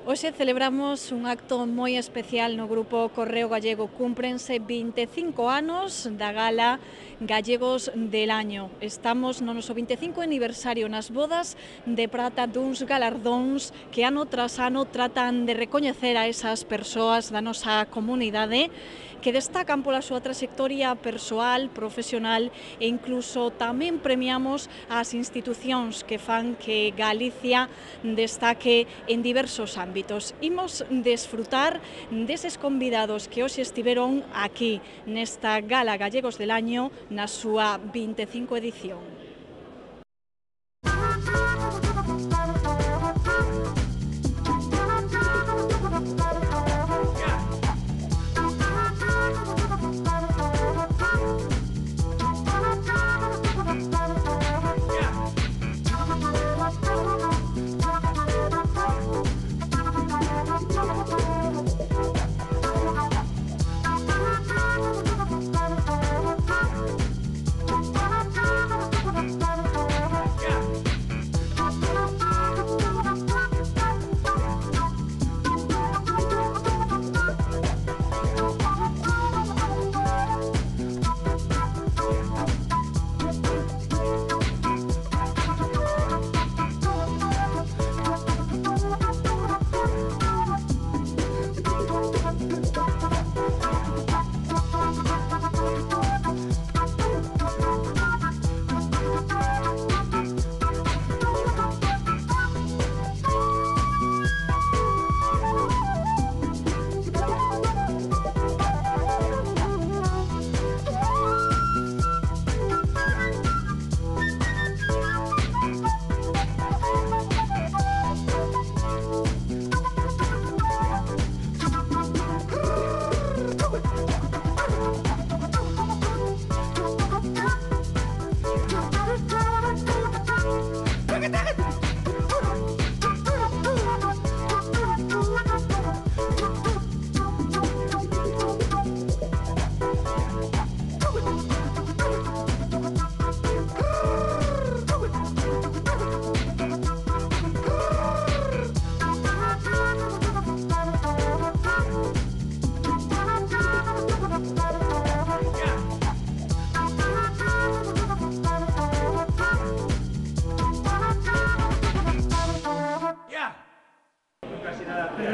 Hoxe celebramos un acto moi especial no Grupo Correo Gallego. Cúmprense 25 anos da Gala Gallegos del Año. Estamos no noso 25 aniversario nas bodas de prata duns galardóns que ano tras ano tratan de recoñecer a esas persoas da nosa comunidade que destacan pola súa trayectoria persoal, profesional e incluso tamén premiamos as institucións que fan que Galicia destaque en diversos ámbitos. Imos desfrutar deses convidados que hoxe estiveron aquí nesta Gala Gallegos del Año na súa 25 edición.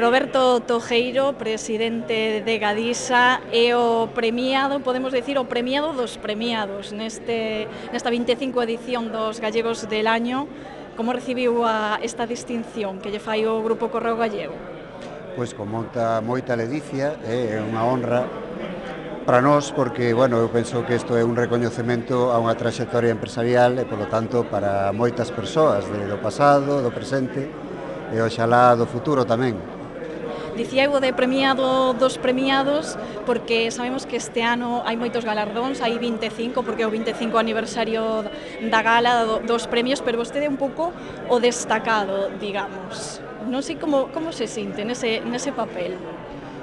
Roberto Tojeiro, presidente de Gadisa, é o premiado, podemos decir, o premiado dos premiados nesta 25 edición dos Gallegos del Año. Como recibiu esta distinción que lle fai o Grupo Correo Gallego? Pois con moita ledicia, é unha honra para nós porque, bueno, eu penso que isto é un recoñecemento a unha traxectoria empresarial e, polo tanto, para moitas persoas do pasado, do presente e, oxalá, do futuro tamén. Dicía eu de premiado dos premiados porque sabemos que este ano hai moitos galardóns, hai 25 porque é o 25 aniversario da gala dos premios, pero vostede é un pouco o destacado, digamos. Non sei como se sinte nese papel.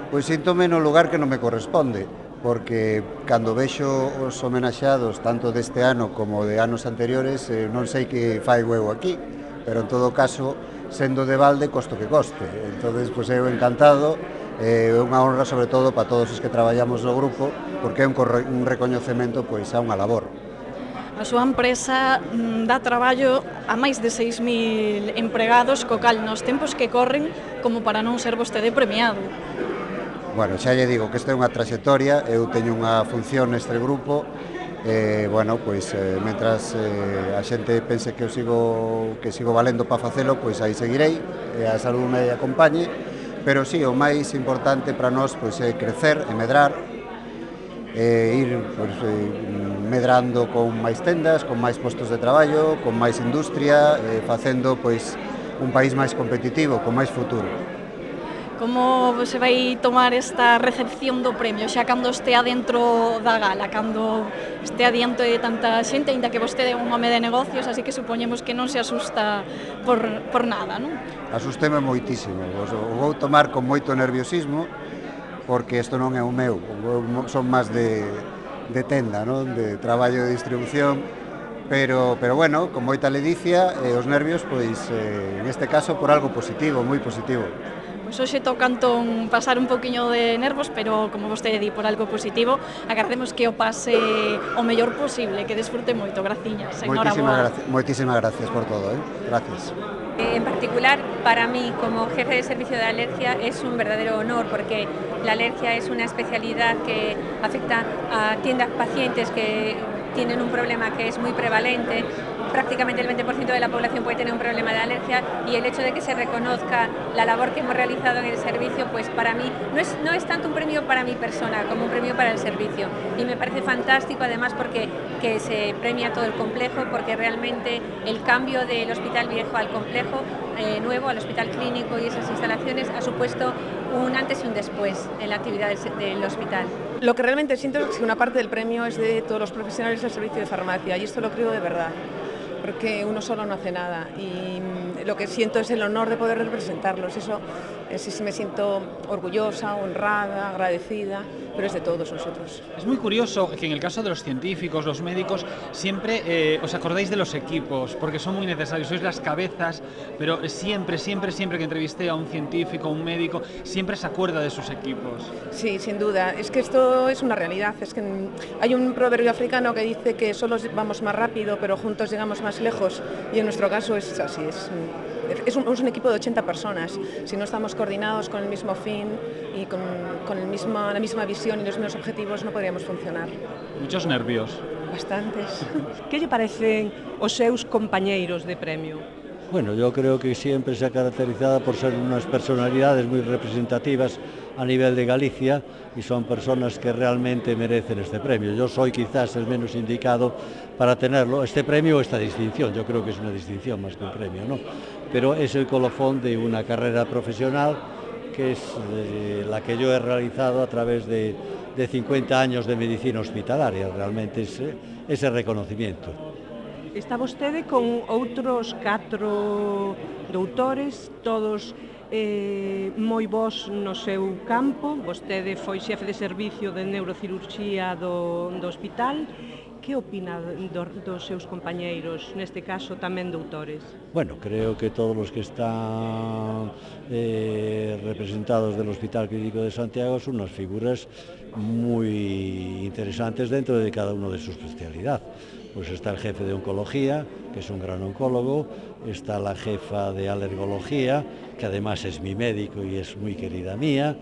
Pois síntome no lugar que non me corresponde, porque cando vexo os homenaxeados tanto deste ano como de anos anteriores, non sei que faigo eu aquí, pero en todo caso, sendo de balde, costo que coste. Entonces, pois eu encantado, é unha honra sobre todo para todos os que traballamos no grupo, porque é un recoñecemento pois a unha labor. A súa empresa dá traballo a máis de 6.000 empregados, co cal nos tempos que corren como para non ser vostede premiado. Bueno, xa lle digo que esta é unha traxectoria, eu teño unha función neste grupo, bueno, pois, mentras a xente pense que sigo valendo para facelo, pois aí seguirei, a saúde me acompañe, pero sí, o máis importante para nós pois, é crecer e medrar, ir pois, medrando con máis tendas, con máis postos de traballo, con máis industria, facendo pois, un país máis competitivo, con máis futuro. Como se vai tomar esta recepción do premio, xa cando estea dentro da gala, cando estea diante de tanta xente, aínda que vostede é un home de negocios, así que supoñemos que non se asusta por nada, non? Asusteme moitísimo, o vou tomar con moito nerviosismo, porque isto non é o meu, son máis de tenda, non? De traballo de distribución, pero bueno, con moita ledicia e os nervios, pois, en este caso, por algo positivo, moi positivo. Pois hoxe toca entón pasar un poquinho de nervos, pero como vostede di, por algo positivo, agardemos que o pase o mellor posible, que desfrute moito. Graciñas, enhoraboa. Moitísimas gracias por todo, gracias. En particular, para mí, como jefe de servicio de alergia, es un verdadero honor porque la alergia es una especialidad que afecta atiende a pacientes que tienen un problema que es muy prevalente. Prácticamente el 20% de la población puede tener un problema de alergia y el hecho de que se reconozca la labor que hemos realizado en el servicio, pues para mí no es tanto un premio para mi persona como un premio para el servicio. Y me parece fantástico además porque que se premia todo el complejo, porque realmente el cambio del Hospital Viejo al complejo nuevo, al Hospital Clínico y esas instalaciones ha supuesto un antes y un después en la actividad del hospital. Lo que realmente siento es que una parte del premio es de todos los profesionales del servicio de farmacia y esto lo creo de verdad, porque uno solo no hace nada y lo que siento es el honor de poder representarlos. Eso sí me siento orgullosa, honrada, agradecida, pero es de todos nosotros. Es muy curioso que en el caso de los científicos, los médicos, siempre os acordáis de los equipos, porque son muy necesarios, sois las cabezas, pero siempre que entrevisté a un científico, a un médico, siempre se acuerda de sus equipos. Sí, sin duda, es que esto es una realidad, es que hay un proverbio africano que dice que solos vamos más rápido, pero juntos llegamos más lejos, y en nuestro caso es así, es un equipo de 80 personas. Si no estamos coordinados con el mismo fin y con la misma visión y los mismos objetivos, no podríamos funcionar. Muchos nervios. Bastantes. Que lle parecen os seus compañeiros de premio? Bueno, yo creo que siempre se ha caracterizado por ser unas personalidades muy representativas a nivel de Galicia y son personas que realmente merecen este premio. Yo soy quizás el menos indicado para tenerlo, este premio o esta distinción. Yo creo que es una distinción más que un premio, ¿no? Pero es el colofón de una carrera profesional que es la que yo he realizado a través de 50 años de medicina hospitalaria. Realmente es ese reconocimiento. Está vostede con outros 4 doutores, todos moi bons no seu campo. Vostede foi xefe de servicio de neurocirurxía do hospital. Que opina dos seus compañeiros, neste caso tamén doutores? Bueno, creo que todos los que están representados del Hospital Clínico de Santiago son unas figuras muy interesantes dentro de cada uno de su especialidad. Pues está el jefe de oncología, que es un gran oncólogo, está la jefa de alergología, que además es mi médico y es muy querida mía,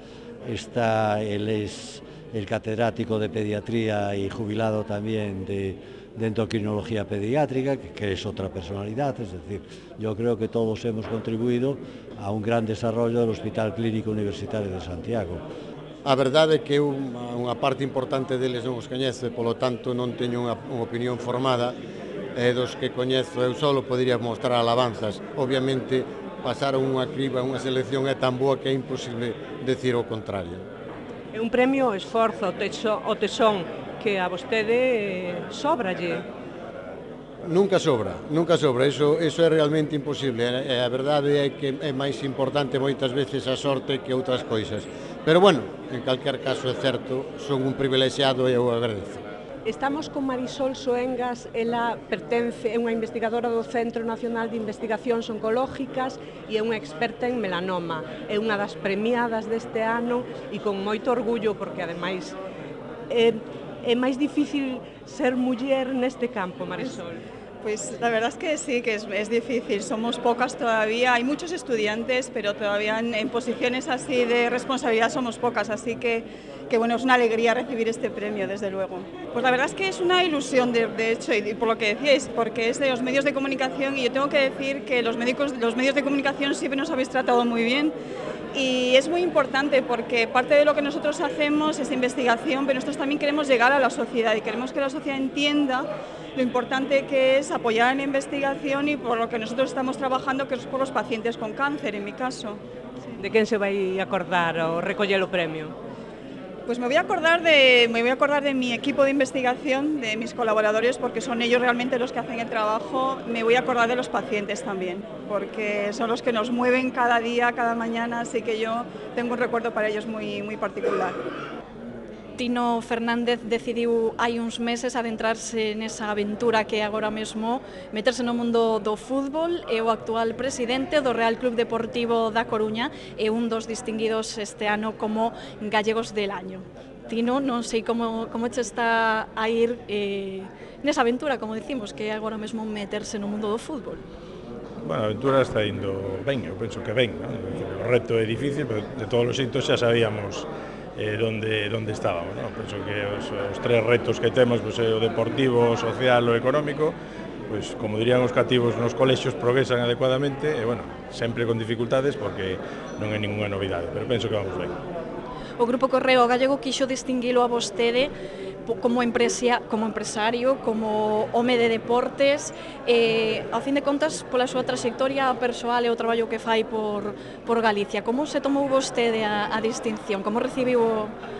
él es el catedrático de pediatría y jubilado también de endocrinología pediátrica, que es otra personalidad. Es decir, yo creo que todos hemos contribuido a un gran desarrollo del Hospital Clínico Universitario de Santiago. A verdade é que unha parte importante deles non os coñece, polo tanto non teño unha opinión formada, e dos que coñezo eu solo podería mostrar alabanzas. Obviamente, pasar unha criba, unha selección é tan boa que é imposible decir o contrario. É un premio ao esforzo, ao tesón, que a vostede sóbralle. Nunca sobra, iso é realmente imposible, e a verdade é que é máis importante moitas veces a sorte que outras coisas. Pero bueno, en calquer caso é certo, son un privilexiado e eu agradezo. Estamos con Marisol Soengas, ela pertence, é unha investigadora do Centro Nacional de Investigacións Oncológicas e é unha experta en melanoma. É unha das premiadas deste ano e con moito orgullo porque ademais é máis difícil ser muller neste campo, Marisol. Pues la verdad es que sí, que es difícil, somos pocas todavía, hay muchos estudiantes, pero todavía en posiciones así de responsabilidad somos pocas, así que bueno, es una alegría recibir este premio, desde luego. Pues la verdad es que es una ilusión, de hecho, y por lo que decíais, porque es de los medios de comunicación y yo tengo que decir que los medios de comunicación siempre nos habéis tratado muy bien. Y es muy importante porque parte de lo que nosotros hacemos es investigación, pero nosotros también queremos llegar a la sociedad y queremos que la sociedad entienda lo importante que es apoyar en la investigación y por lo que nosotros estamos trabajando, que es por los pacientes con cáncer, en mi caso. De quen se vai acordar o recoller o premio? Pues me voy a acordar de mi equipo de investigación, de mis colaboradores, porque son ellos realmente los que hacen el trabajo. Me voy a acordar de los pacientes también, porque son los que nos mueven cada día, cada mañana, así que yo tengo un recuerdo para ellos muy particular. Tino Fernández decidiu hai uns meses adentrarse nesa aventura que agora mesmo meterse no mundo do fútbol, é o actual presidente do Real Club Deportivo da Coruña e un dos distinguidos este ano como Gallegos del Año. Tino, non sei como che está a ir nesa aventura, como dicimos, que é agora mesmo meterse no mundo do fútbol. Bueno, a aventura está indo ben, eu penso que ben, non? O reto é difícil, pero de todos os xeitos xa sabíamos donde estábamos, non? Penso que os tres retos que temos, pois, o deportivo, o social, o económico, pois, como dirían os cativos, nos colexios progresan adecuadamente e, bueno, sempre con dificultades porque non é ninguna novidade, pero penso que vamos ben. O Grupo Correo Gallego quixo distinguilo a vostede como empresario, como home de deportes, ao fin de contas, pola súa trayectoria persoal e o traballo que fai por Galicia. Como se tomou vostede a distinción? Como recibiu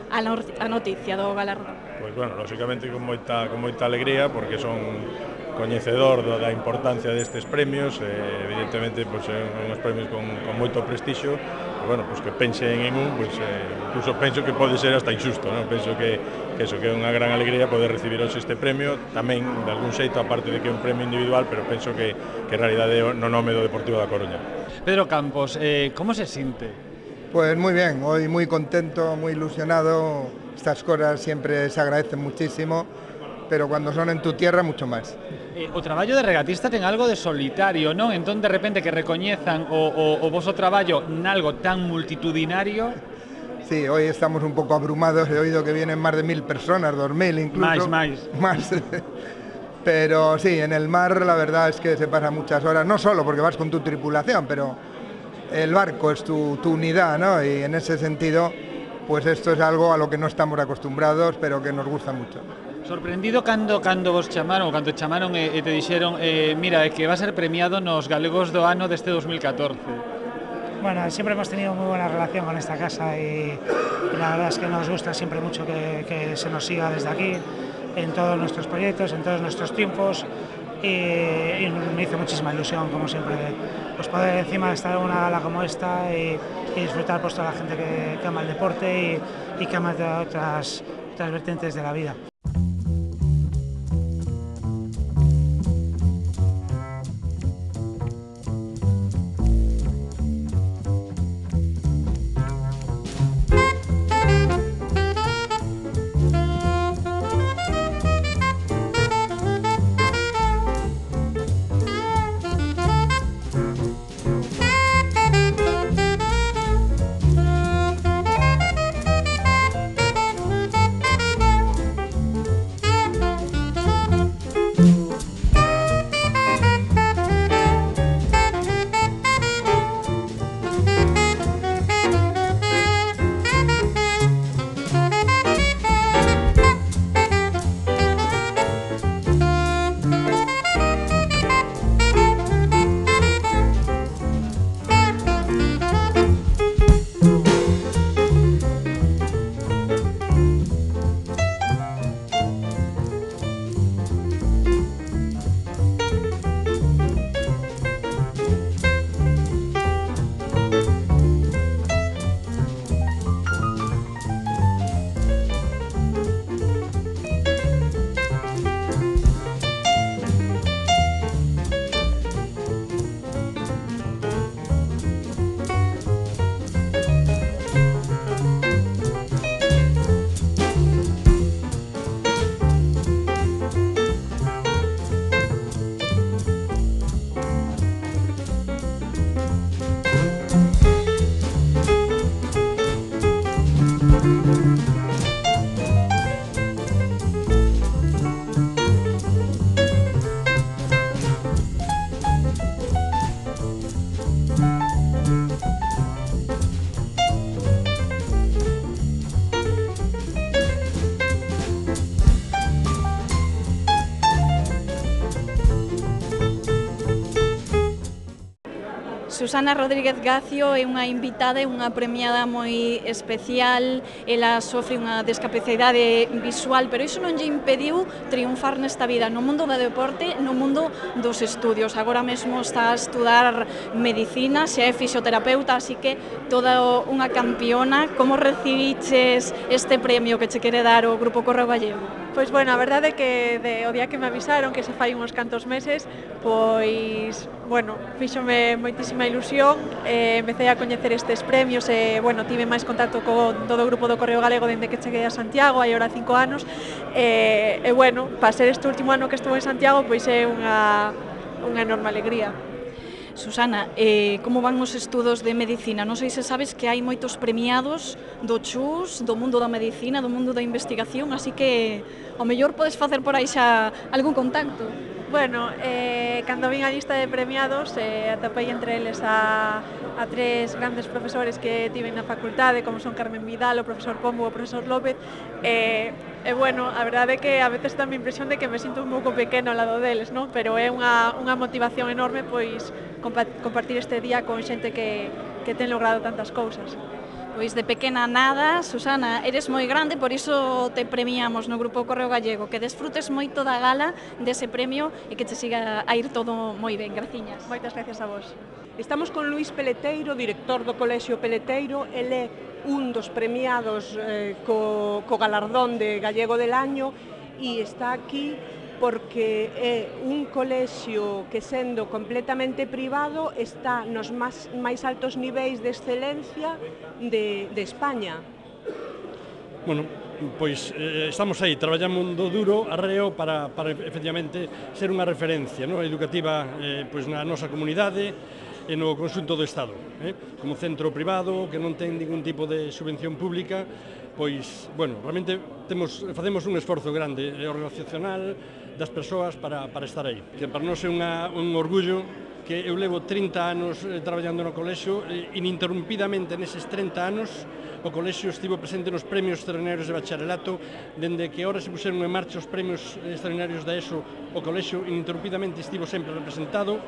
a noticia do galardón? Pois, bueno, lógicamente con moita alegría, porque son coñecedor da importancia destes premios, evidentemente, pois, son uns premios con moito prestixio, e, bueno, pois, que pensen en un, pois, incluso penso que pode ser hasta injusto, non? Penso que é unha gran alegría poder recibir hoxe este premio, tamén, de algún xeito, aparte de que é un premio individual, pero penso que en realidade é no nome do Deportivo da Coruña. Pedro Campos, ¿cómo se siente? Pues muy bien, hoy muy contento, muy ilusionado. Estas cosas siempre se agradecen muchísimo, pero cuando son en tu tierra, mucho más. O traballo de regatista ten algo de solitario, non? Entón, de repente, que recoñezan o voso traballo nalgo tan multitudinario. Sí, hoy estamos un poco abrumados, he oído que vienen más de 1000 personas, 2000 incluso. Más. Pero sí, en el mar la verdad es que se pasa muchas horas, no solo porque vas con tu tripulación, pero el barco es tu unidad, ¿no? Y en ese sentido, pues esto es algo a lo que no estamos acostumbrados, pero que nos gusta mucho. Sorprendido cando vos chamaron, cando chamaron e te dixeron mira, que va a ser premiado nos Galegos do Ano deste 2014. Bueno, siempre hemos tenido muy buena relación con esta casa y la verdad es que nos gusta siempre mucho que se nos siga desde aquí, en todos nuestros proyectos, en todos nuestros triunfos, y me hizo muchísima ilusión, como siempre, pues poder encima estar en una gala como esta y disfrutar por toda la gente que ama el deporte y que ama otras vertientes de la vida. Susana Rodríguez Gacio é unha invitada e unha premiada moi especial. Ela sofre unha discapacidade visual, pero iso non lle impediu triunfar nesta vida, no mundo do deporte, no mundo dos estudios. Agora mesmo está a estudar medicina, xa é fisioterapeuta, así que toda unha campiona. Como recibiches este premio que che quere dar o Grupo Correo Gallego? Pois, bueno, a verdade é que o día que me avisaron, que se fai uns cantos meses, pois, bueno, fíxome moitísima ilusión, empecé a coñecer estes premios e, bueno, tive máis contacto con todo o grupo do Correo Galego dende que cheguei a Santiago, hai ora 5 anos, e, bueno, para ser este último ano que estuve en Santiago, pois é unha enorme alegría. Susana, como van os estudos de medicina? Non sei se sabes que hai moitos premiados do CHUS, do mundo da medicina, do mundo da investigación, así que ao mellor podes facer por aí xa algún contacto. Bueno, cando vin a lista de premiados, atopei entre eles a tres grandes profesores que tiven na facultade, como son Carmen Vidal, o profesor Pombo e o profesor López, e, bueno, a verdade é que a veces dá a impresión de que me sinto un pouco pequeno ao lado deles, non? Pero é unha motivación enorme, pois, compartir este día con xente que ten logrado tantas cousas. Pois de pequena nada, Susana, eres moi grande, por iso te premiamos no Grupo Correo Gallego, que desfrutes moito da gala dese premio e que te siga a ir todo moi ben. Graciñas. Moitas gracias a vos. Estamos con Luís Peleteiro, director do Colexio Peleteiro. Ele é un dos premiados co galardón de Gallego del Año e está aquí porque é un colexio que, sendo completamente privado, está nos máis altos niveis de excelencia de España. Bueno, pois estamos aí, traballando duro, arreo, para efectivamente ser unha referencia educativa pois na nosa comunidade e no conxunto do Estado. Como centro privado que non ten ningún tipo de subvención pública, pois, bueno, realmente facemos un esforzo grande organizacional das persoas para estar aí. Que para nós é un orgullo que eu levo 30 anos traballando no colexio, ininterrumpidamente neses 30 anos o colexio estivo presente nos premios extraordinarios de bacharelato, dende que ahora se puseron en marcha os premios extraordinarios da ESO, o colexio ininterrumpidamente estivo sempre representado.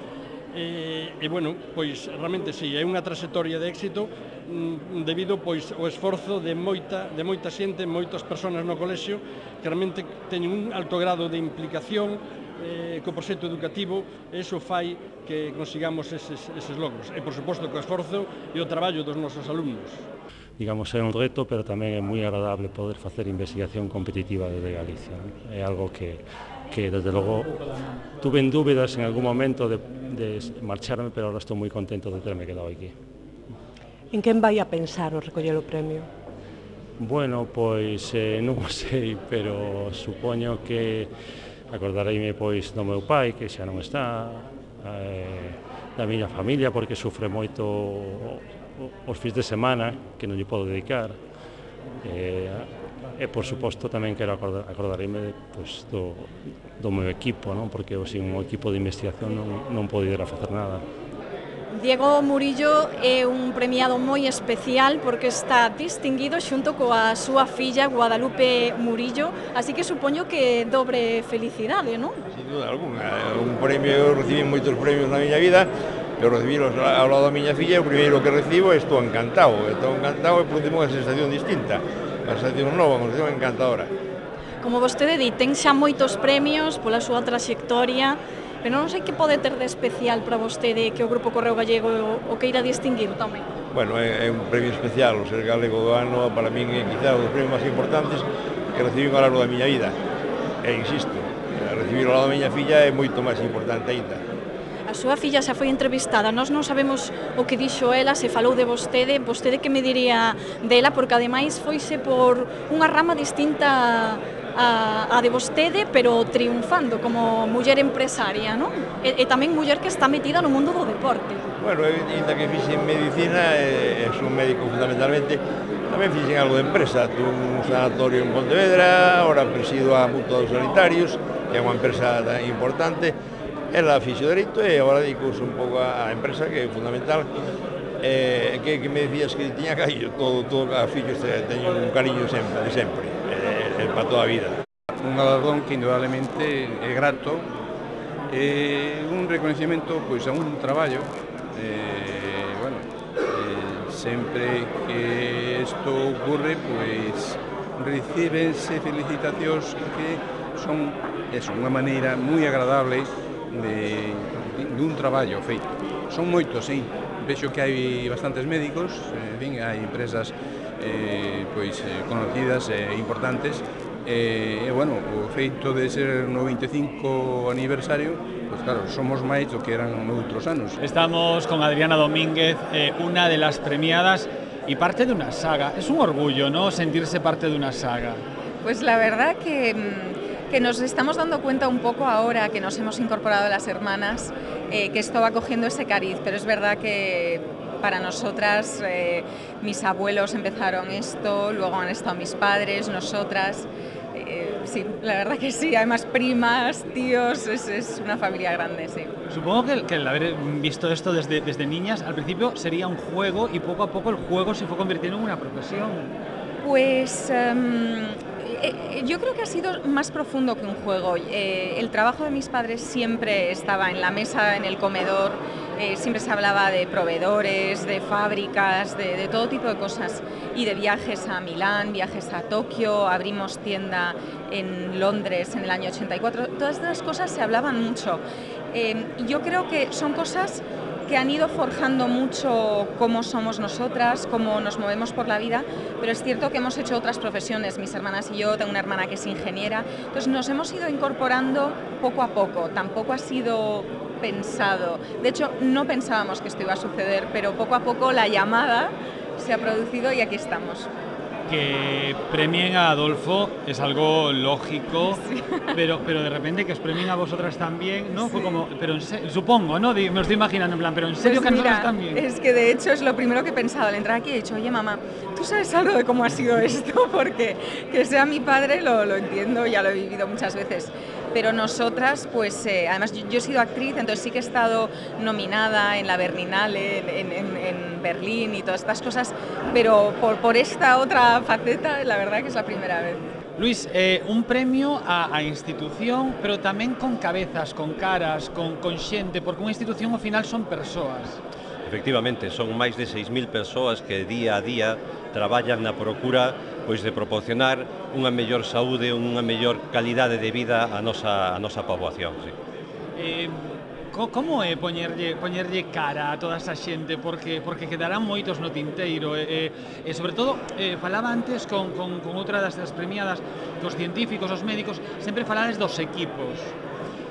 E, bueno, pois realmente sí, é unha trayectoria de éxito debido pois ao esforzo de moita xente, moitas persoas no colexio que realmente teñen un alto grado de implicación co proxecto educativo, e iso fai que consigamos eses logros. E, por suposto, co esforzo e o traballo dos nosos alumnos. Digamos, é un reto, pero tamén é moi agradable poder facer investigación competitiva desde Galicia. É algo que desde logo tuve en dúbidas en algún momento de marcharme, pero ahora estou moi contento de terme quedado aquí. En quen vai a pensar o recoller o premio? Bueno, pois non o sei, pero supoño que acordareime pois do meu pai, que xa non está, da miña familia, porque sufre moito os fins de semana, que non lle podo dedicar, e, por suposto, tamén quero acordareime do meu equipo, porque sin un equipo de investigación non podera facer nada. Diego Murillo é un premiado moi especial porque está distinguido xunto coa súa filla Guadalupe Murillo, así que supoño que dobre felicidade, non? Sin duda alguna, un premio, eu recibí moitos premios na miña vida, eu recibílos ao lado da miña filla, o primeiro que recibo estou encantado e por último unha sensación distinta, unha sensación nova, unha sensación encantadora. Como vostede di, ten xa moitos premios pola súa traxectoria, pero non sei que pode ter de especial para vostede que o Grupo Correo Gallego o queira distinguir tamén. Bueno, é un premio especial, o ser galego do ano, para min é quizá un dos premios máis importantes que recibí ao largo da miña vida. E insisto, recibir ao lado da miña filla é moito máis importante ainda. A súa filla xa foi entrevistada, nós non sabemos o que dixo ela, se falou de vostede que me diría dela, porque ademais foise por unha rama distinta a de vostede, pero triunfando como muller empresaria, non? E tamén muller que está metida no mundo do deporte. Bueno, ainda que fixen medicina, sou médico fundamentalmente, tamén fixen algo de empresa, tuve un sanatorio en Pontevedra, ahora presido a Mutua dos Sanitarios, que é unha empresa importante, ela fixo dereito e agora dedicouse un pouco á empresa, que é fundamental. Que me decías que tiña cariño, todo a fillos teñen un cariño de sempre, para toda a vida. Un galardón que indudablemente é grato, un reconhecimento pois a un traballo bueno, sempre que isto ocurre, pois recíbense felicitacións que son unha maneira moi agradable dun traballo feito. Son moitos, sí. Vexo que hai bastantes médicos, en fin, hai empresas conocidas e importantes, e, bueno, o feito de ser no 25 aniversario, pois claro, somos máis do que eran noutros anos. Estamos con Adriana Domínguez, una de las premiadas y parte de una saga. Es un orgullo, ¿no?, sentirse parte de una saga. Pues la verdad que nos estamos dando cuenta un poco ahora que nos hemos incorporado las hermanas, que esto va cogiendo ese cariz, pero es verdad que para nosotras, mis abuelos empezaron esto, luego han estado mis padres, nosotras, sí, la verdad que sí, además primas, tíos, es una familia grande, sí. Supongo que el haber visto esto desde niñas, al principio sería un juego y poco a poco el juego se fue convirtiendo en una profesión. Pues yo creo que ha sido más profundo que un juego. El trabajo de mis padres siempre estaba en la mesa, en el comedor, siempre se hablaba de proveedores, de fábricas, de todo tipo de cosas, y de viajes a Milán, viajes a Tokio, abrimos tienda en Londres en el año 84, todas estas cosas se hablaban mucho. Yo creo que son cosas que han ido forjando mucho cómo somos nosotras, cómo nos movemos por la vida, pero es cierto que hemos hecho otras profesiones, mis hermanas y yo, tengo una hermana que es ingeniera, entonces nos hemos ido incorporando poco a poco, tampoco ha sido pensado, de hecho no pensábamos que esto iba a suceder, pero poco a poco la llamada se ha producido y aquí estamos. Que premien a Adolfo es algo lógico, sí. pero de repente que os premien a vosotras también, ¿no? Sí. Fue como, pero supongo, ¿no? Me lo estoy imaginando en plan, pero en serio, pues que a nosotros también. Es que de hecho es lo primero que he pensado al entrar aquí, he dicho, oye mamá, ¿tú sabes algo de cómo ha sido esto? Porque que sea mi padre lo entiendo, ya lo he vivido muchas veces. Pero nosotras, pues además yo he sido actriz, entonces sí que he estado nominada en la Berlinale, en Berlín y todas estas cosas, pero por esta otra faceta, la verdad que es la primera vez. Luis, un premio a institución, pero tamén con cabezas, con caras, con xente, porque unha institución ao final son persoas. Efectivamente, son máis de 6.000 persoas que día a día traballan na procura pois de proporcionar unha mellor saúde, unha mellor calidade de vida á nosa poboación. Sí. Como é poñerlle cara a toda esa xente? Porque quedarán moitos no tinteiro, e sobre todo, falaba antes con outra das premiadas, que os científicos, os médicos, sempre falades dos equipos.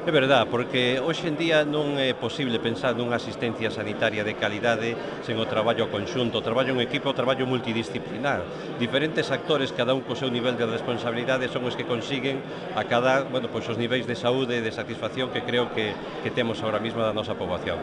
É verdad, porque hoxe en día non é posible pensar nunha asistencia sanitaria de calidade sen o traballo conxunto, o traballo en equipo, o traballo multidisciplinar. Diferentes actores, cada un co seu nivel de responsabilidade, son os que consiguen acadar, bueno, pois os niveis de saúde e de satisfacción que creo que temos ahora mesmo da nosa poboación.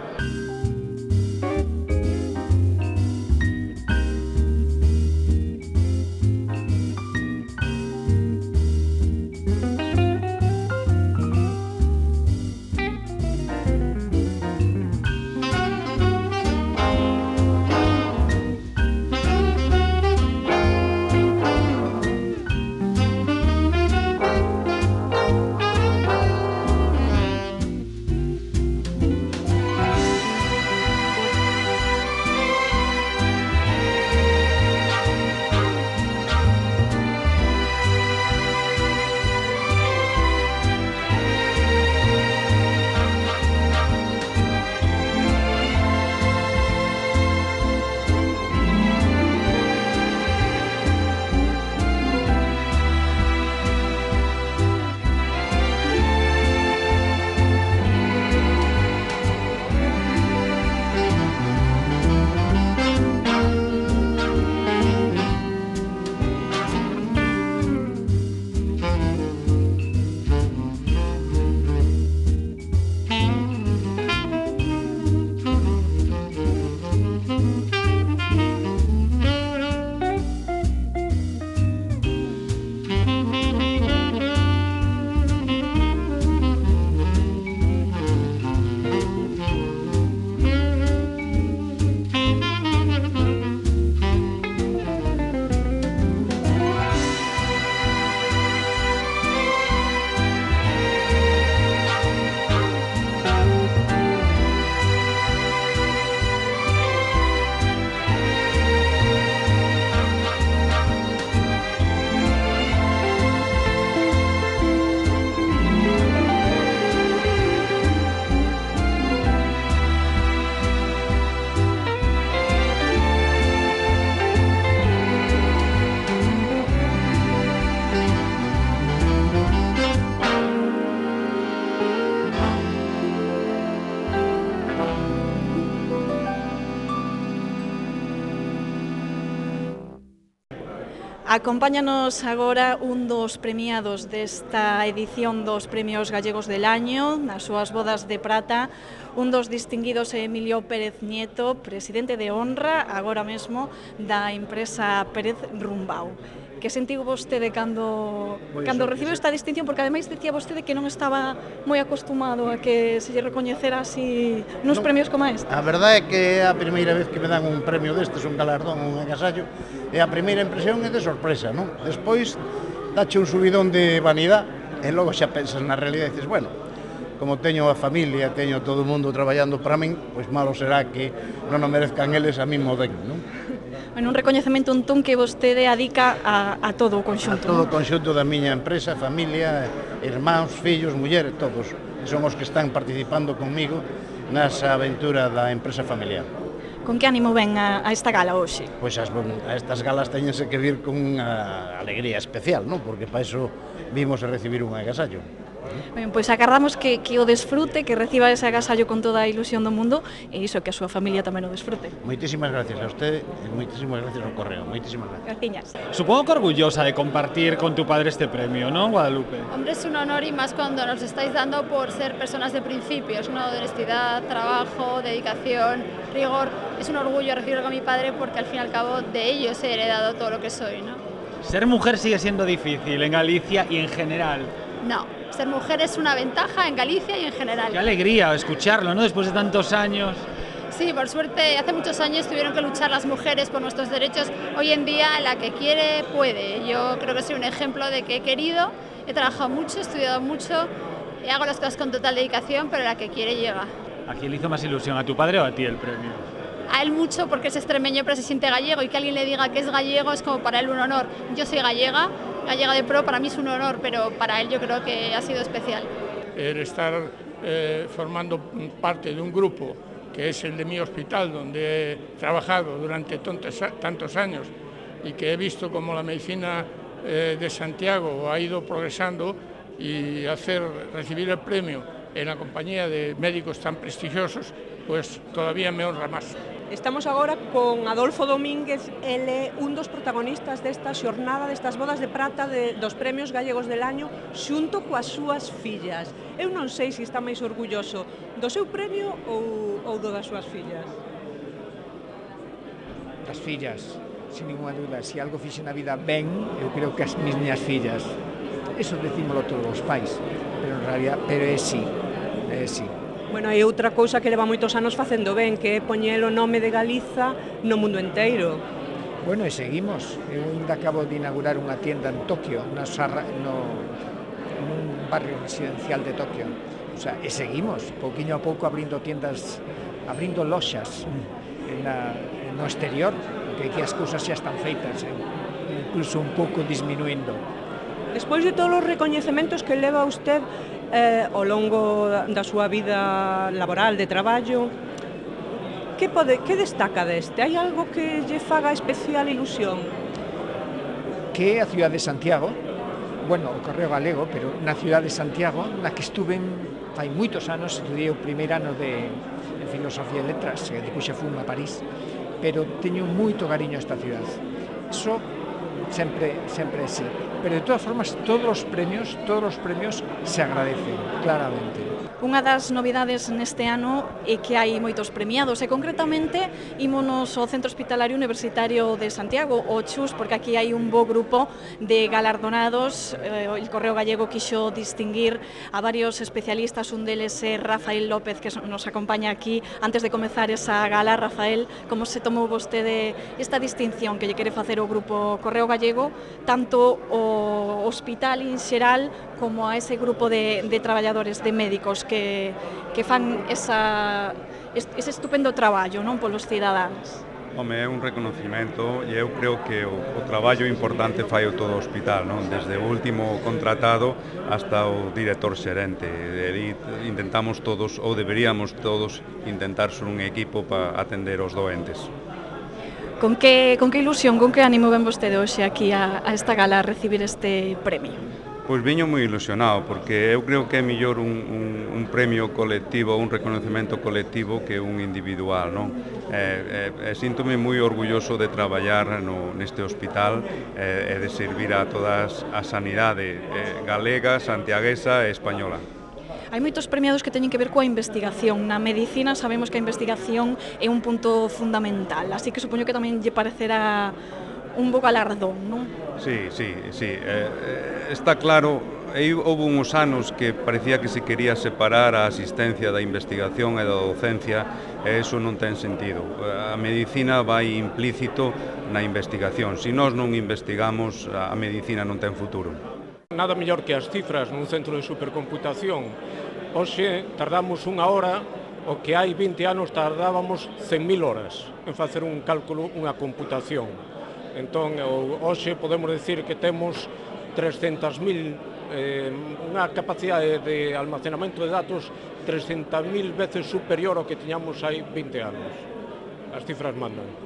Acompáñanos agora un dos premiados desta edición dos Premios Gallegos del Año, nas súas bodas de prata, un dos distinguidos Emilio Pérez Nieto, presidente de honra, agora mesmo, da empresa Pérez Rumbau. Que sentiu vostede cando recibiu esta distinción? Porque ademais decía vostede que non estaba moi acostumado a que se lle recoñecera así nos premios como este. A verdade é que é a primeira vez que me dan un premio destes, un galardón, un agasallo, e a primeira impresión é de sorpresa, non? Despois dache un subidón de vanidade e logo xa pensas na realidade e dices, bueno, como teño a familia, teño todo o mundo traballando para min, pois malo será que non o merezcan eles a min mo den, non? Bueno, un recoñecemento que vostede adica a todo o conxunto. A todo o conxunto da miña empresa, familia, irmáns, fillos, mulleres, todos. Son os que están participando conmigo nesa aventura da empresa familiar. Con que ánimo ven a esta gala hoxe? Pois a estas galas teñense que vir con unha alegría especial, non? Porque para iso vimos a recibir un agasallo. Ben, pois agardamos que o desfrute, que reciba ese agasallo con toda a ilusión do mundo e iso, que a súa familia tamén o desfrute. Moitísimas gracias a usted e moitísimas gracias ao Correo. Moitísimas gracias. Graciñas. Supongo que orgullosa de compartir con tu padre este premio, ¿no, Guadalupe? Hombre, es un honor y más cuando nos estáis dando por ser personas de principios, ¿no? De honestidad, trabajo, dedicación, rigor. Es un orgullo recibirlo con mi padre porque al fin y al cabo de ellos he heredado todo lo que soy, ¿no? Ser mujer sigue siendo difícil en Galicia y en general. No, ser mujer es una ventaja en Galicia y en general. Qué alegría escucharlo, ¿no? Después de tantos años. Sí, por suerte, hace muchos años tuvieron que luchar las mujeres por nuestros derechos. Hoy en día, la que quiere, puede. Yo creo que soy un ejemplo de que he querido, he trabajado mucho, he estudiado mucho, hago las cosas con total dedicación, pero la que quiere llega. ¿A quién le hizo más ilusión, a tu padre o a ti el premio? A él mucho porque es extremeño pero se siente gallego y que alguien le diga que es gallego es como para él un honor. Yo soy gallega de pro, para mí es un honor, pero para él yo creo que ha sido especial. El estar formando parte de un grupo que es el de mi hospital, donde he trabajado durante tantos años y que he visto cómo la medicina de Santiago ha ido progresando y recibir el premio en la compañía de médicos tan prestigiosos, pues todavía me honra más. Estamos agora con Adolfo Domínguez, ele un dos protagonistas desta xornada, destas bodas de prata dos Premios Gallegos del Año, xunto coas súas fillas. Eu non sei se está máis orgulloso do seu premio ou do das súas fillas. Das fillas, sin ninguna duda. Se algo fixe na vida ben, eu creo que as miñas fillas. Eso decímolo todos os pais, pero en realidad, é sí. Bueno, e outra cousa que leva moitos anos facendo ben, que é poñer o nome de Galiza no mundo inteiro. Bueno, e seguimos. Eu ainda acabo de inaugurar unha tienda en Tokio, nun barrio residencial de Tokio. O sea, e seguimos, pouquiño a pouco abrindo tiendas, abrindo loxas no exterior, porque aquí as cousas xa están feitas, incluso un pouco disminuindo. Despois de todos os recoñecementos que leva usted ao longo da súa vida laboral, de traballo, que destaca deste? Hai algo que lle faga especial ilusión? Que a cidade de Santiago, bueno, o Correo Galego, pero na cidade de Santiago, na que estuve fai moitos anos, estudiei o primeiro ano de Filosofía e Letras, e depois xa fui a París, pero teño moito cariño a esta cidade. Iso sempre é así. Pero de todas formas, todos os premios se agradecen, claramente. Unha das novidades neste ano é que hai moitos premiados e concretamente ímonos ao Centro Hospitalario Universitario de Santiago, o CHUS, porque aquí hai un bo grupo de galardonados. El Correo Gallego quixo distinguir a varios especialistas, un deles é Rafael López, que nos acompaña aquí. Antes de comezar esa gala, Rafael, como se tomou vostede esta distinción que lle quere facer o grupo Correo Gallego, tanto o hospital en xeral como a ese grupo de traballadores, de médicos que fan ese estupendo traballo, non, polos cidadáns? Home, é un reconocimento e eu creo que o traballo importante fai o todo o hospital, non? Desde o último contratado hasta o director xerente. Intentamos todos, ou deberíamos todos, intentar ser un equipo para atender os doentes. Con que ilusión, con que ánimo ven vostede hoxe aquí a esta gala a recibir este premio? Pois viño moi ilusionado, porque eu creo que é mellor un premio colectivo, un reconocemento colectivo que un individual, non? Síntome moi orgulloso de traballar neste hospital e de servir a todas a sanidade galega, santiaguesa e española. Hai moitos premiados que teñen que ver coa investigación. Na medicina sabemos que a investigación é un punto fundamental, así que supoño que tamén lle parecerá un bo galardón, non? Sí. Está claro, houve uns anos que parecía que se quería separar a asistencia da investigación e da docencia, e iso non ten sentido. A medicina vai implícito na investigación. Se nós non investigamos, a medicina non ten futuro. Nada mellor que as cifras nun centro de supercomputación. Hoxe tardamos unha hora, o que hai 20 anos tardábamos 100.000 horas en facer un cálculo, unha computación. Entón, hoxe podemos decir que temos 300.000, unha capacidade de almacenamento de datos 300.000 veces superior ao que tiñamos hai 20 anos. As cifras mandan.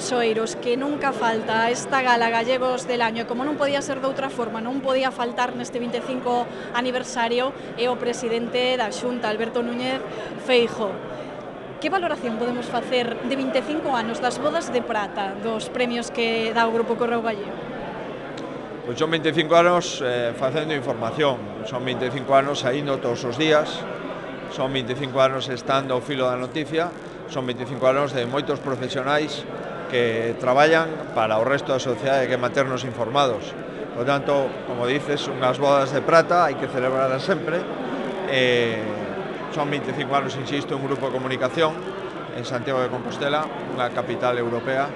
persoeiros que nunca falta esta gala Gallegos del Año, como non podía ser de outra forma, non podía faltar neste 25 aniversario, é o presidente da Xunta, Alberto Núñez Feijóo. Que valoración podemos facer de 25 anos das bodas de prata, dos premios que dá o Grupo Correo Gallego? Pois son 25 anos facendo información, son 25 anos saindo todos os días, son 25 anos estando ao filo da noticia, son 25 anos de moitos profesionais que traballan para o resto da sociedade que manternos informados. Por tanto, como dices, unhas bodas de prata hai que celebrarlas sempre. Son 25 anos, insisto, un grupo de comunicación en Santiago de Compostela, unha capital europea,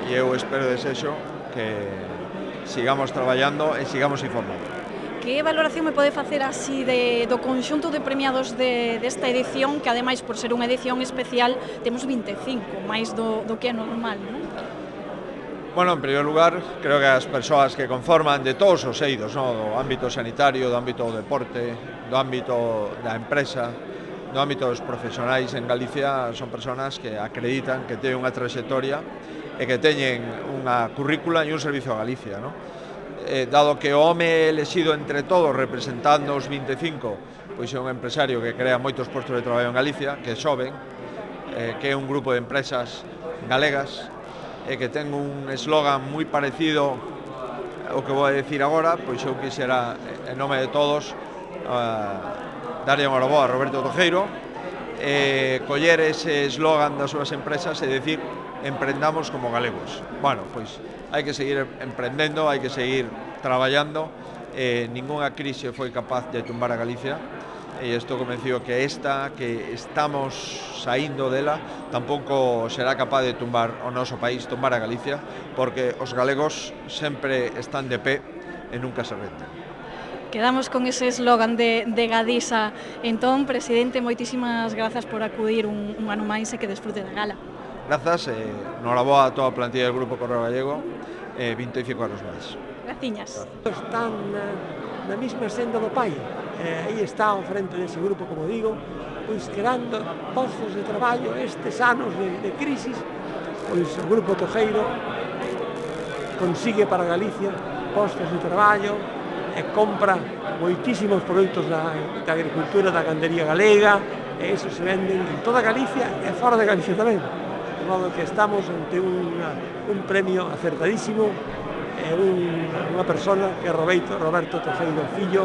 e eu espero e desexo que sigamos traballando e sigamos informando. Que valoración me pode facer así do conxunto de premiados desta edición, que ademais, por ser unha edición especial, temos 25, máis do que é normal, non? Bueno, en primeiro lugar, creo que as persoas que conforman de todos os eidos, do ámbito sanitario, do ámbito do deporte, do ámbito da empresa, do ámbito dos profesionais en Galicia, son persoas que acreditan que teñen unha trayectoria e que teñen unha currícula e un servicio a Galicia, non? Dado que o home elexido entre todos representando os 25, pois é un empresario que crea moitos postos de traballo en Galicia, que é xoven, que é un grupo de empresas galegas e que ten un eslogan moi parecido ao que vou a decir agora, pois eu quixera, en nome de todos, darlle un orabo a Roberto Tojeiro, coller ese eslogan das súas empresas e decir emprendamos como galegos. Bueno, pois hai que seguir emprendendo, hai que seguir traballando, ningunha crise foi capaz de tumbar a Galicia, e estou convencido que esta, que estamos saindo dela, tampouco será capaz de tumbar o noso país, tumbar a Galicia, porque os galegos sempre están de pé e nunca se renden. Quedamos con ese eslogan de Gadisa. Entón, presidente, moitísimas grazas por acudir un ano máis e que desfrute da gala. Grazas, noraboa a toda a plantilla do Grupo Correo Gallego, 25 anos máis. Graciñas. Están na mesma senda do pai, aí está ao frente dese grupo, como digo, pois creando postos de traballo estes anos de crisis, pois o Grupo Tojeiro consigue para Galicia postos de traballo e compra moitísimos produtos da agricultura, da gandería galega, e iso se venden en toda Galicia e fora de Galicia tamén. De modo que estamos ante un premio acertadísimo e unha persona que é Roberto Tojeiro Fillo,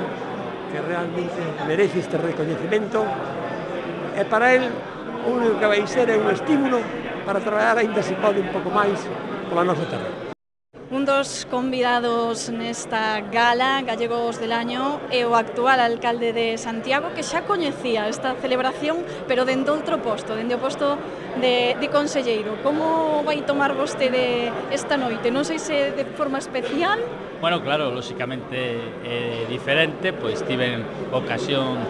que realmente merece este recoñecemento, e para él o único que vai ser é un estímulo para traballar aínda se pode un pouco máis con a nosa terra. Un dos convidados nesta gala Gallegos del Año é o actual alcalde de Santiago, que xa coñecía esta celebración, pero dende outro posto, dende o posto de conselleiro. Como vai tomar vostede esta noite? Non sei se de forma especial. Bueno, claro, lóxicamente diferente, pois tiven ocasión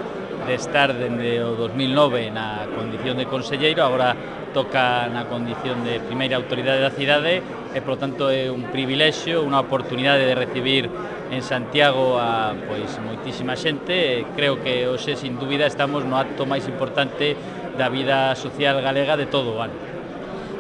de estar dende o 2009 na condición de conselleiro, agora toca na condición de primeira autoridade da cidade e, por tanto, é un privilexio, unha oportunidade de recibir en Santiago a moitísima xente. Creo que hoxe, sin dúbida, estamos no acto máis importante da vida social galega de todo o ano.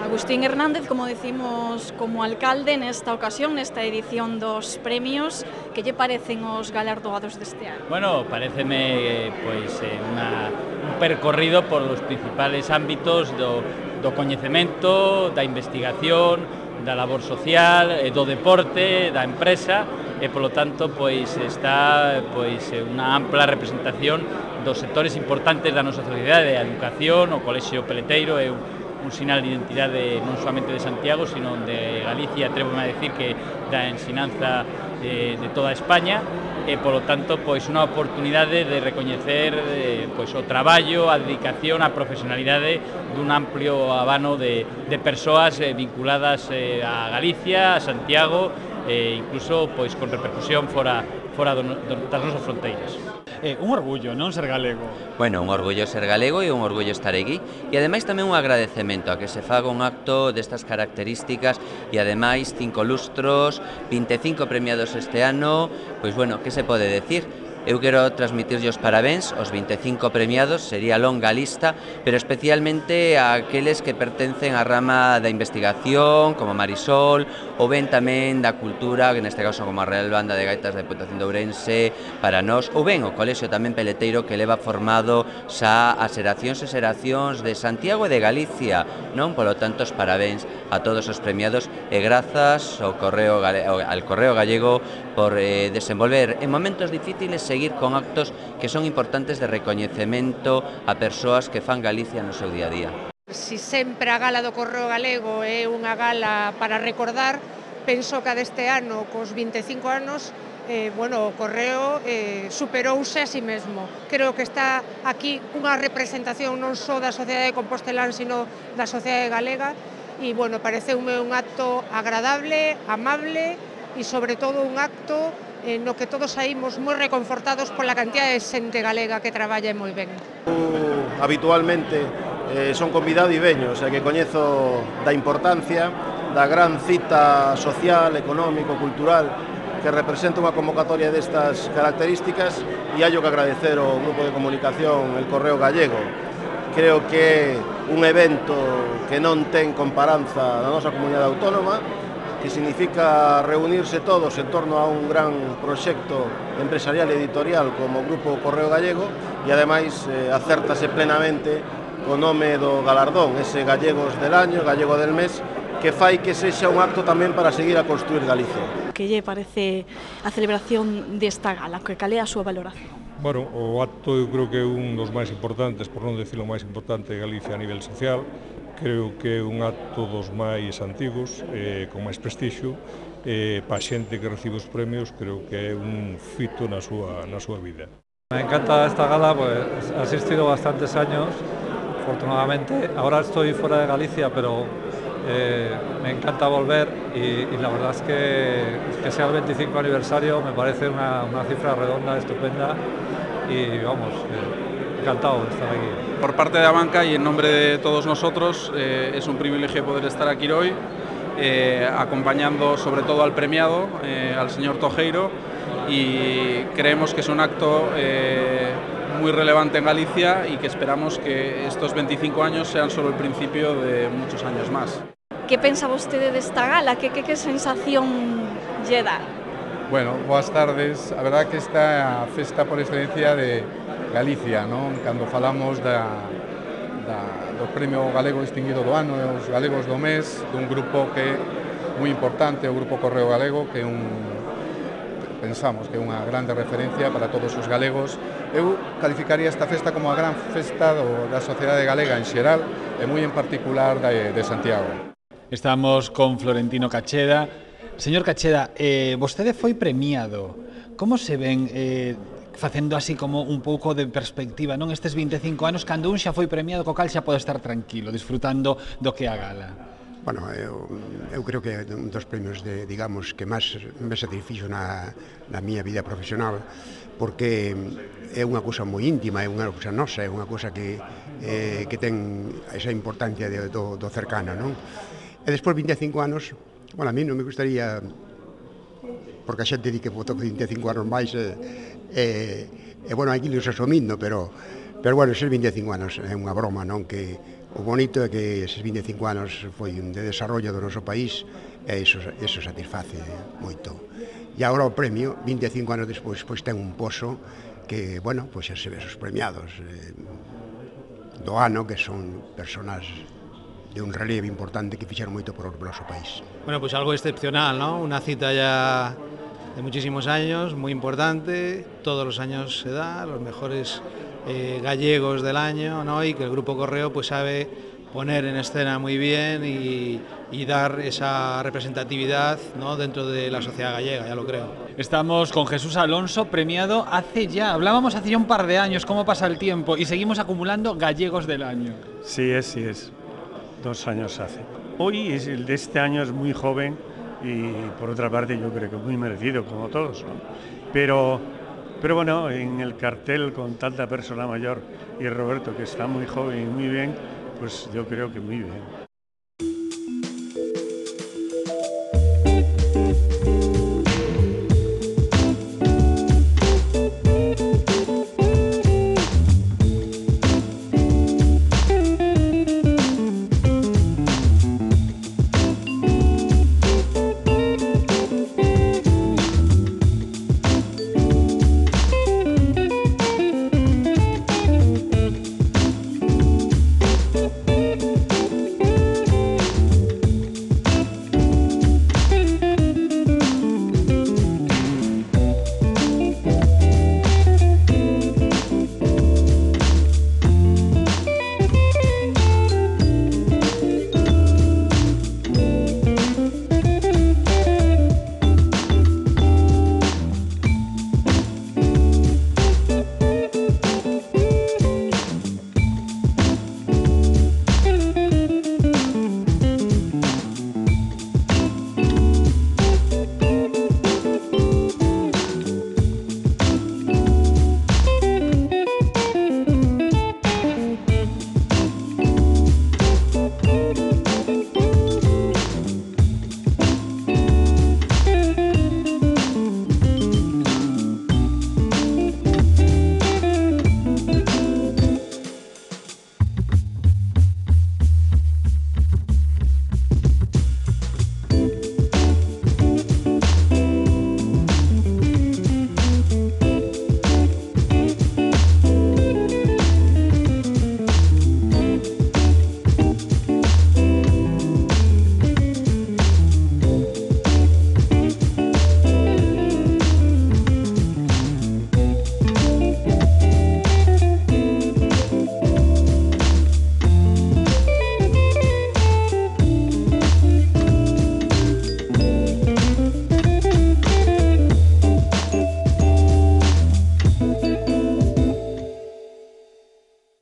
Agustín Hernández, como decimos, como alcalde nesta ocasión, nesta edición dos premios, que lle parecen os galardoados deste ano? Bueno, pareceme un percorrido por os principales ámbitos do coñecemento, da investigación, da labor social, do deporte, da empresa, e polo tanto está unha ampla representación dos sectores importantes da nosa sociedade, a educación, o colexio peleteiro é un sinal de identidade non solamente de Santiago, sino de Galicia, atrévome a decir que da ensinanza de toda España, e polo tanto unha oportunidade de recoñecer o traballo, a dedicación, a profesionalidade dun amplio abano de persoas vinculadas a Galicia, a Santiago, e incluso con repercusión fora das nosas fronteiras. Un orgullo, non, ser galego? Bueno, un orgullo ser galego e un orgullo estar aquí, e ademais tamén un agradecemento a que se faga un acto destas características e ademais 5 lustros, 25 premiados este ano, pois bueno, que se pode decir? Eu quero transmitirlle os parabéns aos 25 premiados, sería longa lista, pero especialmente a aqueles que pertencen á rama da investigación, como Marisol, ou ben tamén da cultura, que neste caso como a Real Banda de Gaitas da Deputación de Ourense, para nós, ou ben o Colexio tamén Peleteiro, que leva formado xa as xeracións e xeracións de Santiago e de Galicia, non? Polo tanto, os parabéns a todos os premiados e grazas ao Correo Gallego por desenvolver en momentos difíciles seguir con actos que son importantes de recoñecemento a persoas que fan Galicia no seu día a día. Si sempre a gala do Correo Galego é unha gala para recordar, penso que a deste ano, cos 25 anos, o Correo superouse a si mesmo. Creo que está aquí unha representación non só da sociedade de Compostelán, sino da sociedade galega, e, pareceume un acto agradable, amable, e, sobre todo, un acto no que todos saímos moi reconfortados pola cantidad de xente galega que traballa moi ben. Habitualmente son convidado e veño, o sea que coñezo da importancia da gran cita social, económico, cultural que representa unha convocatoria destas características, e hallo que agradecer ao Grupo de Comunicación El Correo Gallego. Creo que é un evento que non ten comparanza na nosa comunidade autónoma, que significa reunirse todos en torno a un gran proxecto empresarial e editorial como o Grupo Correo Gallego, e ademais acértase plenamente o nome do galardón, ese Gallegos del Año, Gallego del Mes, que fai que sexa un acto tamén para seguir a construir Galicia. Que lle parece a celebración desta gala? Cal é a súa valoración? Bueno, o acto eu creo que é un dos máis importantes, por non decirlo máis importante de Galicia a nivel social. Creo que é un acto dos máis antigos, con máis prestixio, para a xente que recibe os premios, creo que é un fito na súa vida. Me encanta esta gala, pues he asistido bastantes años, afortunadamente. Ahora estoy fuera de Galicia, pero me encanta volver y la verdad es que sea el 25 aniversario me parece una cifra redonda, estupenda y vamos, encantado de estar aquí. Por parte de la banca y en nombre de todos nosotros es un privilegio poder estar aquí hoy, acompañando sobre todo al premiado, al señor Tojeiro, y creemos que es un acto muy relevante en Galicia y que esperamos que estos 25 años sean solo el principio de muchos años más. Que pensa vostede desta gala? Que sensación lle dá? Bueno, boas tardes. A verdade que esta é a festa por excelencia de Galicia, non? Cando falamos do Premio Galego Distinguido do Ano e os Galegos do Mes, dun grupo que é moi importante, o Grupo Correo Galego, que é pensamos que é unha grande referencia para todos os galegos. Eu calificaría esta festa como a gran festa da sociedade galega en xeral e moi en particular de Santiago. Estamos con Florentino Cacheda. Señor Cacheda, vostede foi premiado. Como se ven facendo así como un pouco de perspectiva, non, estes 25 anos, cando un xa foi premiado, co cal xa pode estar tranquilo, disfrutando do que a gala? Bueno, eu creo que é un dos premios digamos, que máis me satisfixo na miña vida profesional, porque é unha cousa moi íntima, é unha cousa nosa, é unha cousa que ten esa importancia do cercano, non? E despois 25 anos, bueno, a mí non me gustaría, porque a xente di que votou 25 anos máis, bueno, aquí nos asumindo, pero bueno, eses 25 anos é unha broma, non? Que o bonito é que eses 25 anos foi un de desarrollo do noso país e iso satisface moito. E agora o premio, 25 anos despois, pois ten un pozo que, bueno, pois xa se ve os premiados do ano, que son personas de un relevo importante que fixeron moito por o noso país. Bueno, pues algo excepcional, ¿no? Una cita ya de muchísimos años, muy importante, todos los años se da, los mejores gallegos del año, ¿no? Y que el Grupo Correo pues sabe poner en escena muy bien y dar esa representatividad, ¿no? Dentro de la sociedad gallega, ya lo creo. Estamos con Jesús Alonso, premiado hablábamos hace ya un par de años, cómo pasa el tiempo, y seguimos acumulando gallegos del año. Sí es. 2 años hace. Hoy el de este año es muy joven y por otra parte yo creo que muy merecido, como todos, ¿no? Pero bueno, en el cartel con tanta persona mayor y Roberto que está muy joven y muy bien, pues yo creo que muy bien.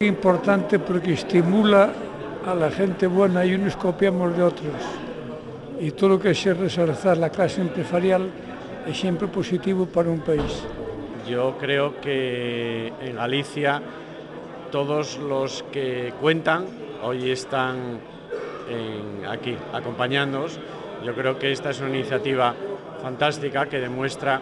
Importante porque estimula a la gente buena y unos copiamos de otros. Y todo lo que es resaltar la clase empresarial es siempre positivo para un país. Yo creo que en Galicia todos los que cuentan hoy están aquí acompañándonos. Yo creo que esta es una iniciativa fantástica que demuestra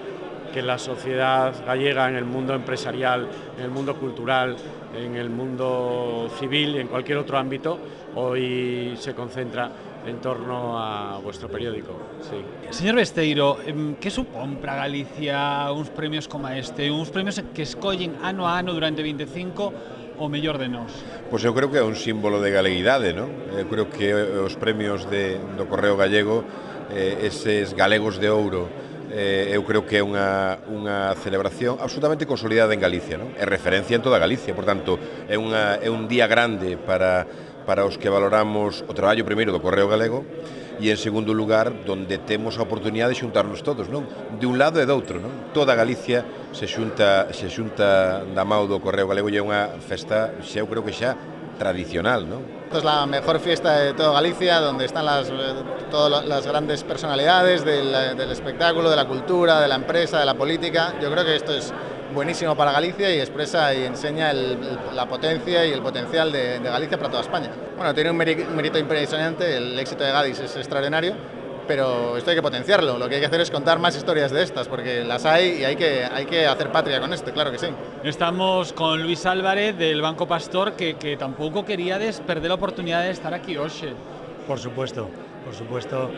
que la sociedad gallega en el mundo empresarial, en el mundo cultural, en el mundo civil y en cualquier otro ámbito, hoy se concentra en torno a vuestro periódico. Sí. Señor Besteiro, que supón para Galicia uns premios como este, uns premios que escollen ano a ano durante 25 o mellor de nós? Pois eu creo que é un símbolo de galeguidade, non? Eu creo que os premios do Correo Gallego, eses galegos de ouro, eu creo que é unha celebración absolutamente consolidada en Galicia, non? É referencia en toda Galicia, por tanto, é un día grande para os que valoramos o traballo primeiro do Correo Galego e, en segundo lugar, donde temos a oportunidade de xuntarnos todos, non? De un lado e do outro, non? Toda Galicia se xunta da mão do Correo Galego e é unha festa, eu creo que xa tradicional, non? Esta es la mejor fiesta de toda Galicia, donde están todas las grandes personalidades del espectáculo, de la cultura, de la empresa, de la política. Yo creo que esto es buenísimo para Galicia y expresa y enseña la potencia y el potencial de Galicia para toda España. Bueno, tiene un mérito impresionante, el éxito de Gadis es extraordinario, pero esto hay que potenciarlo. Lo que hay que hacer es contar más historias de estas, porque las hay y hay que hacer patria con esto, claro que sí. Estamos con Luis Álvarez del Banco Pastor, que tampouco queríades perder a oportunidade de estar aquí hoxe. Por supuesto, por supuesto.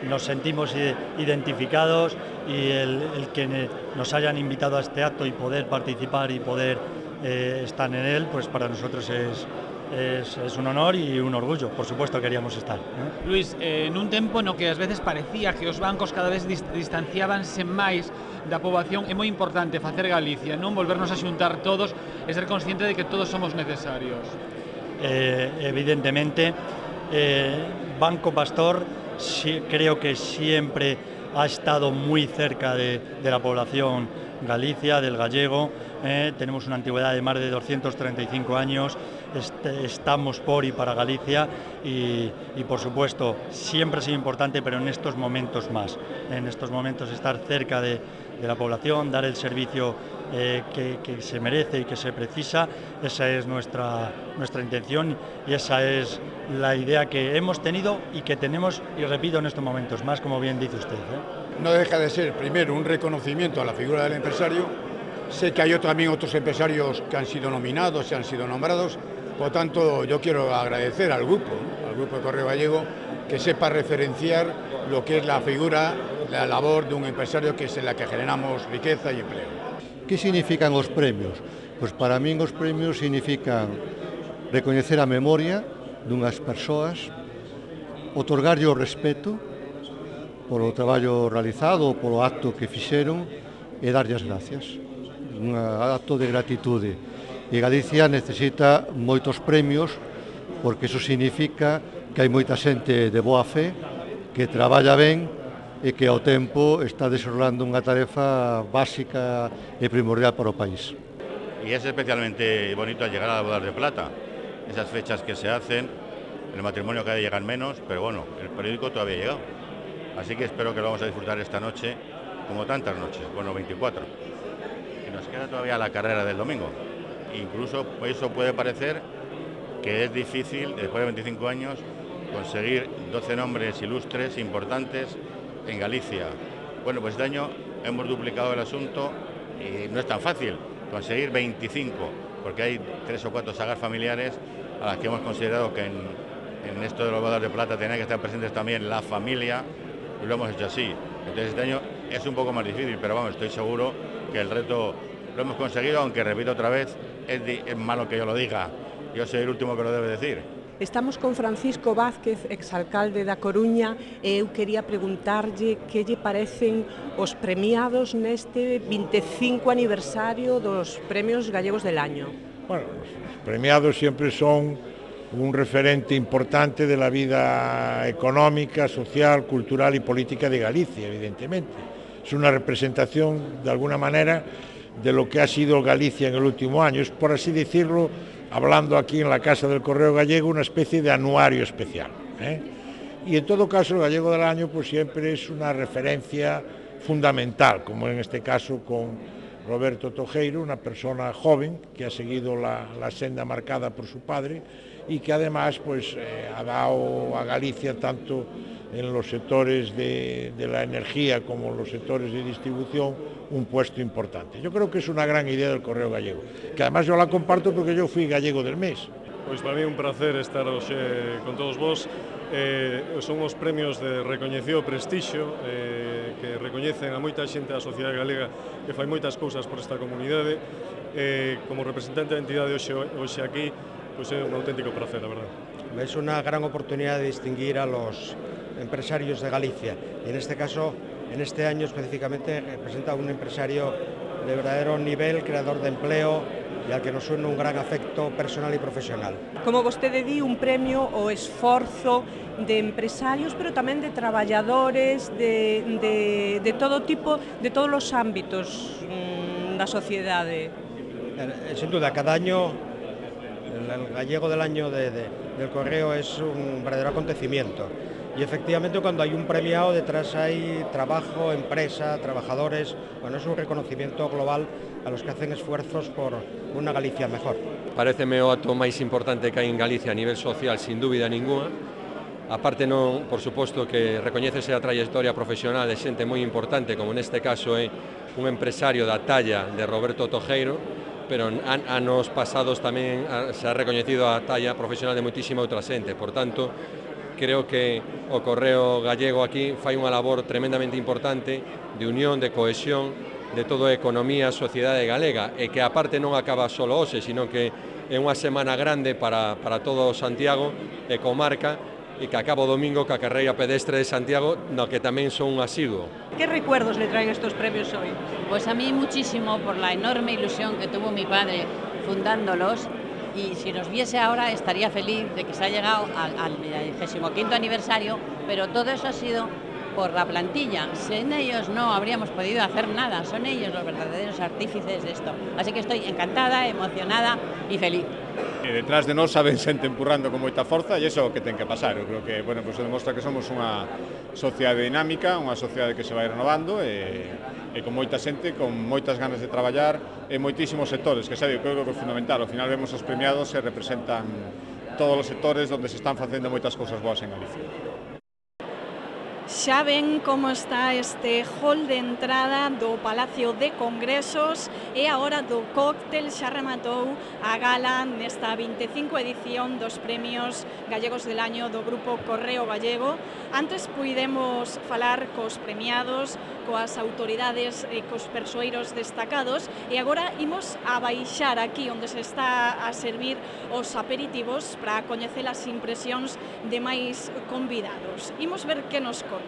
Nos sentimos identificados y el que nos hayan invitado a este acto y poder participar y poder estar en él, pues para nosotros es un honor y un orgullo. Por supuesto queríamos estar. Luis, nun tempo no que ás veces parecía que os bancos cada vez distanciábanse máis da poboación, é moi importante facer Galicia, non volvernos a xuntar todos e ser consciente de que todos somos necesarios. Evidentemente, Banco Pastor creo que siempre ha estado muy cerca de la población Galicia, del gallego. Tenemos una antigüedad de más de 235 años, estamos por y para Galicia y por supuesto siempre ha sido importante, pero en estos momentos más. En estos momentos estar cerca de la población, dar el servicio que se merece y que se precisa, esa es nuestra intención y esa es la idea que hemos tenido y que tenemos, y repito, en estos momentos más, como bien dice usted. No deja de ser, primero, un reconocimiento a la figura del empresario. Sé que hay también otros empresarios que han sido nominados, se han sido nombrados, por tanto yo quiero agradecer al grupo de Correo Gallego, que sepa referenciar lo que es la figura, la labor de un empresario, que es en la que generamos riqueza y empleo. ¿Qué significan os premios? Pois para min os premios significan recoñecer a memoria dunhas persoas, otorgarlle o respeto polo traballo realizado, polo acto que fixeron e darlle as gracias. Un acto de gratitude. E Galicia necesita moitos premios porque iso significa que hai moita xente de boa fe que traballa ben e que ao tempo está desenrolando unha tarefa básica e primordial para o país. Y es especialmente bonito al llegar a las bodas de plata, esas fechas que se hacen, el matrimonio cada vez llegan menos, pero bueno, el periódico todavía ha llegado. Así que espero que lo vamos a disfrutar esta noche, como tantas noches, bueno, 24. Y nos queda todavía la carrera del domingo. Incluso eso puede parecer que es difícil, después de 25 años, conseguir 12 nombres ilustres, importantes, en Galicia. Bueno, pues este año hemos duplicado el asunto y no es tan fácil conseguir 25, porque hay 3 o 4 sagas familiares a las que hemos considerado que en esto de los bodas de plata tenía que estar presentes también la familia, y lo hemos hecho así. Entonces este año es un poco más difícil, pero vamos, estoy seguro que el reto lo hemos conseguido, aunque repito otra vez, es malo que yo lo diga, yo soy el último que lo debe decir. Estamos con Francisco Vázquez, exalcalde da Coruña, e eu quería preguntarlle que lle parecen os premiados neste 25 aniversario dos Premios Gallegos del Año. Bueno, los premiados siempre son un referente importante de la vida económica, social, cultural y política de Galicia, evidentemente. Es una representación, de alguna manera, de lo que ha sido Galicia en el último año. Es, por así decirlo, hablando aquí en la Casa del Correo Gallego, una especie de anuario especial, ¿eh? Y en todo caso el Gallego del Año pues siempre es una referencia fundamental, como en este caso con Roberto Tojeiro, una persona joven que ha seguido la senda marcada por su padre y que además pues ha dado a Galicia tanto en los sectores de la energía como en los sectores de distribución un puesto importante. Yo creo que es una gran idea del Correo Gallego, que además yo la comparto porque yo fui gallego del mes. Pois para mí é un placer estar hoxe con todos vos. Son os premios de recoñecido prestixio que recoñecen a moita xente da sociedade galega que fai moitas cousas por esta comunidade. Como representante da entidade hoxe aquí, pois é un auténtico placer, a verdade. Es una gran oportunidad de distinguir a los empresarios de Galicia y en este caso, en este año específicamente, representa a un empresario de verdadero nivel, creador de empleo e al que nos une un gran afecto personal e profesional. Como vostede di, un premio ao esforzo de empresarios, pero tamén de traballadores, de todo tipo, de todos os ámbitos da sociedade. Sin duda, cada año el Gallego del Año del Correo es un verdadero acontecimiento. Y efectivamente cuando hay un premiado detrás hay trabajo, empresa, trabajadores, bueno, es un reconocimiento global a los que hacen esfuerzos por una Galicia mejor. Pareceme o acto máis importante que hai en Galicia a nivel social, sin dúbida ninguna. Aparte, non, por suposto, que recoñecese a trayectoria profesional de xente moi importante, como neste caso é un empresario da talla de Roberto Tojeiro, pero en anos pasados tamén se ha recoñecido a talla profesional de moitísima outra xente. Por tanto, creo que o Correo Gallego aquí fai unha labor tremendamente importante de unión, de cohesión de toda a economía e sociedade galega e que aparte non acaba só hoxe, sino que é unha semana grande para todo Santiago e comarca e que acaba o domingo ca carreira pedestre de Santiago, no que tamén son un asiduo. ¿Qué recuerdos le traen estos premios hoy? Pues a mí muchísimo por la enorme ilusión que tuvo mi padre fundándolos. Y si nos viese ahora estaría feliz de que se ha llegado al 25º aniversario, pero todo eso ha sido por la plantilla. Sin ellos no habríamos podido hacer nada, son ellos los verdaderos artífices de esto. Así que estoy encantada, emocionada y feliz. Detrás de nós saben xente empurrando con moita forza e iso é o que ten que pasar. Eu creo que, bueno, pues demostra que somos unha sociedade dinámica, unha sociedade que se vai renovando e con moita xente, con moitas ganas de traballar en moitísimos sectores, que xa digo, creo que é fundamental. Ao final vemos os premiados e representan todos os sectores onde se están facendo moitas cousas boas en Galicia. Xa ven como está este hall de entrada do Palacio de Congresos e a hora do cóctel xa rematou a gala nesta 25 edición dos Premios Gallegos del Año do Grupo Correo Gallego. Antes puidemos falar cos premiados, coas autoridades e cos persoeiros destacados e agora imos a baixar aquí onde se está a servir os aperitivos para coñecer as impresións de máis convidados. Imos ver que nos conta.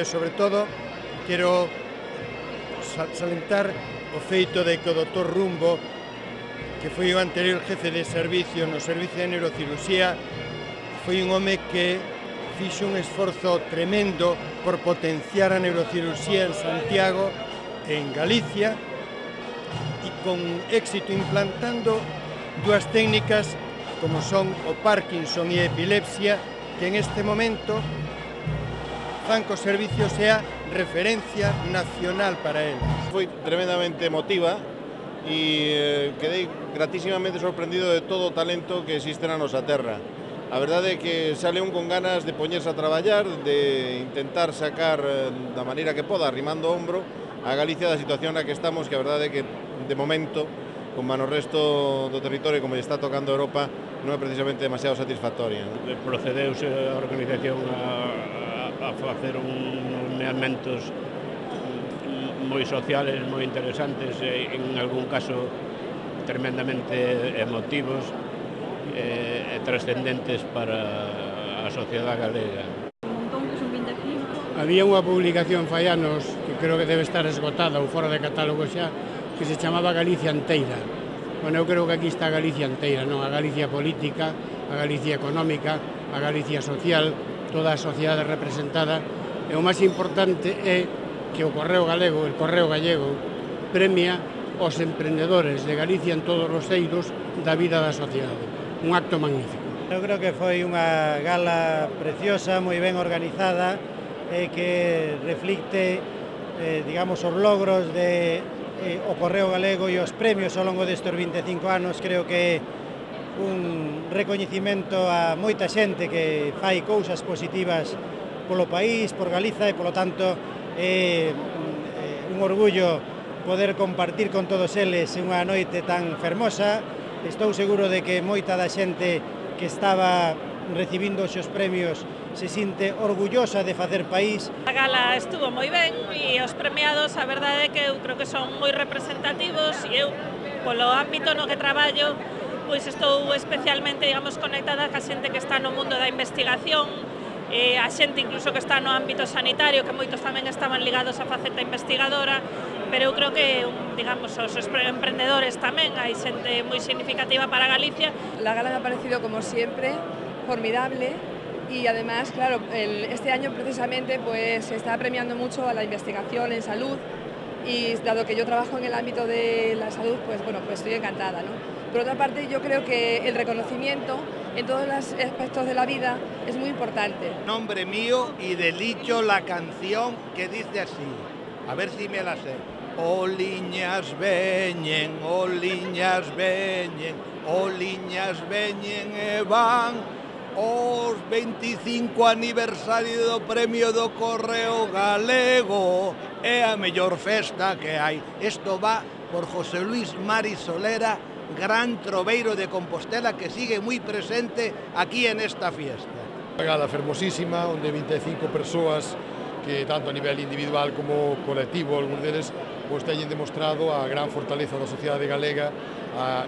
sobre todo quero salientar o feito de que o Dr. Rumbo, que foi o anterior jefe de servicio no Servicio de Neurocirurxía, foi un home que fixo un esforzo tremendo por potenciar a neurocirurxía en Santiago, en Galicia, e con éxito implantando dúas técnicas como son o Parkinson e a epilepsia, que en este momento fan que o servicio sea referencia nacional para él. Foi tremendamente emotiva e quedei gratísimamente sorprendido de todo o talento que existe na nosa terra. A verdade é que sale un con ganas de poñerse a traballar, de intentar sacar da maneira que poda, arrimando o ombro, a Galicia da situación na que estamos, que a verdade é que de momento, como no resto do territorio, como lle está tocando a Europa, non é precisamente demasiado satisfactoria. Procedeuse a organización a facer uns meamentos moi sociales, moi interesantes, en algún caso tremendamente emotivos e trascendentes para a sociedade galega. Había unha publicación fai anos, que creo que debe estar esgotada ou fora de catálogo xa, que se chamaba Galicia Enteira. Bueno, eu creo que aquí está a Galicia enteira, non? A Galicia política, a Galicia económica, a Galicia social, toda a sociedade representada. E o máis importante é que o Correo Galego, el Correo Gallego, premia os emprendedores de Galicia en todos os eidos da vida da sociedade. Un acto magnífico. Eu creo que foi unha gala preciosa, moi ben organizada, que reflicte, digamos, os logros de o Correo Galego e os premios ao longo destes 25 anos. Creo que un recoñecimento a moita xente que fai cousas positivas polo país, por Galiza, e polo tanto é un orgullo poder compartir con todos eles unha noite tan fermosa. Estou seguro de que moita da xente que estaba recibindo os seus premios se sinte orgullosa de facer país. A gala estuvo moi ben e os premiados, a verdade é que eu creo que son moi representativos e eu, polo ámbito no que traballo, pois estou especialmente, digamos, conectada ca xente que está no mundo da investigación, a xente incluso que está no ámbito sanitario, que moitos tamén estaban ligados á faceta investigadora, pero eu creo que, digamos, os emprendedores tamén, hai xente moi significativa para Galicia. La gala me ha parecido, como siempre, formidable. Y además, claro, este año precisamente pues se está premiando mucho a la investigación en salud y dado que yo trabajo en el ámbito de la salud, pues bueno, pues estoy encantada, ¿no? Por otra parte, yo creo que el reconocimiento en todos los aspectos de la vida es muy importante. Nombre mío y delicho la canción que dice así, a ver si me la sé. Oliñas veñen, oliñas veñen, oliñas veñen e van os 25 aniversario do premio do Correo Galego, é a mellor festa que hai. Isto va por José Luis Mari Solera, gran troveiro de Compostela, que sigue moi presente aquí en esta fiesta. Unha gala fermosísima, onde 25 persoas que tanto a nivel individual como colectivo, algúns deles, pois teñen demostrado a gran fortaleza da sociedade galega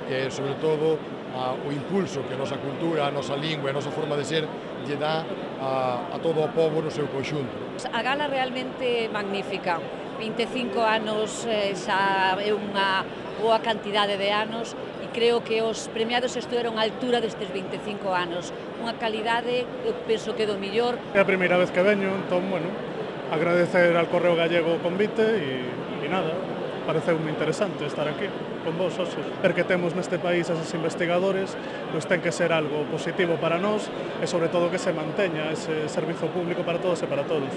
e, sobre todo, o impulso que a nosa cultura, a nosa lingua, a nosa forma de ser lle dá a todo o pobo no seu conxunto. A gala realmente magnífica, 25 anos xa é unha boa cantidade de anos e creo que os premiados estiveron á altura destes 25 anos. Unha calidade, eu penso que do millor. É a primeira vez que veño, entón, bueno, agradecer al Correo Gallego o convite e nada, pareceume interesante estar aquí con vos, hoxe. Porque temos neste país eses investigadores, pois ten que ser algo positivo para nós e sobre todo que se manteña ese servizo público para todos e para todos.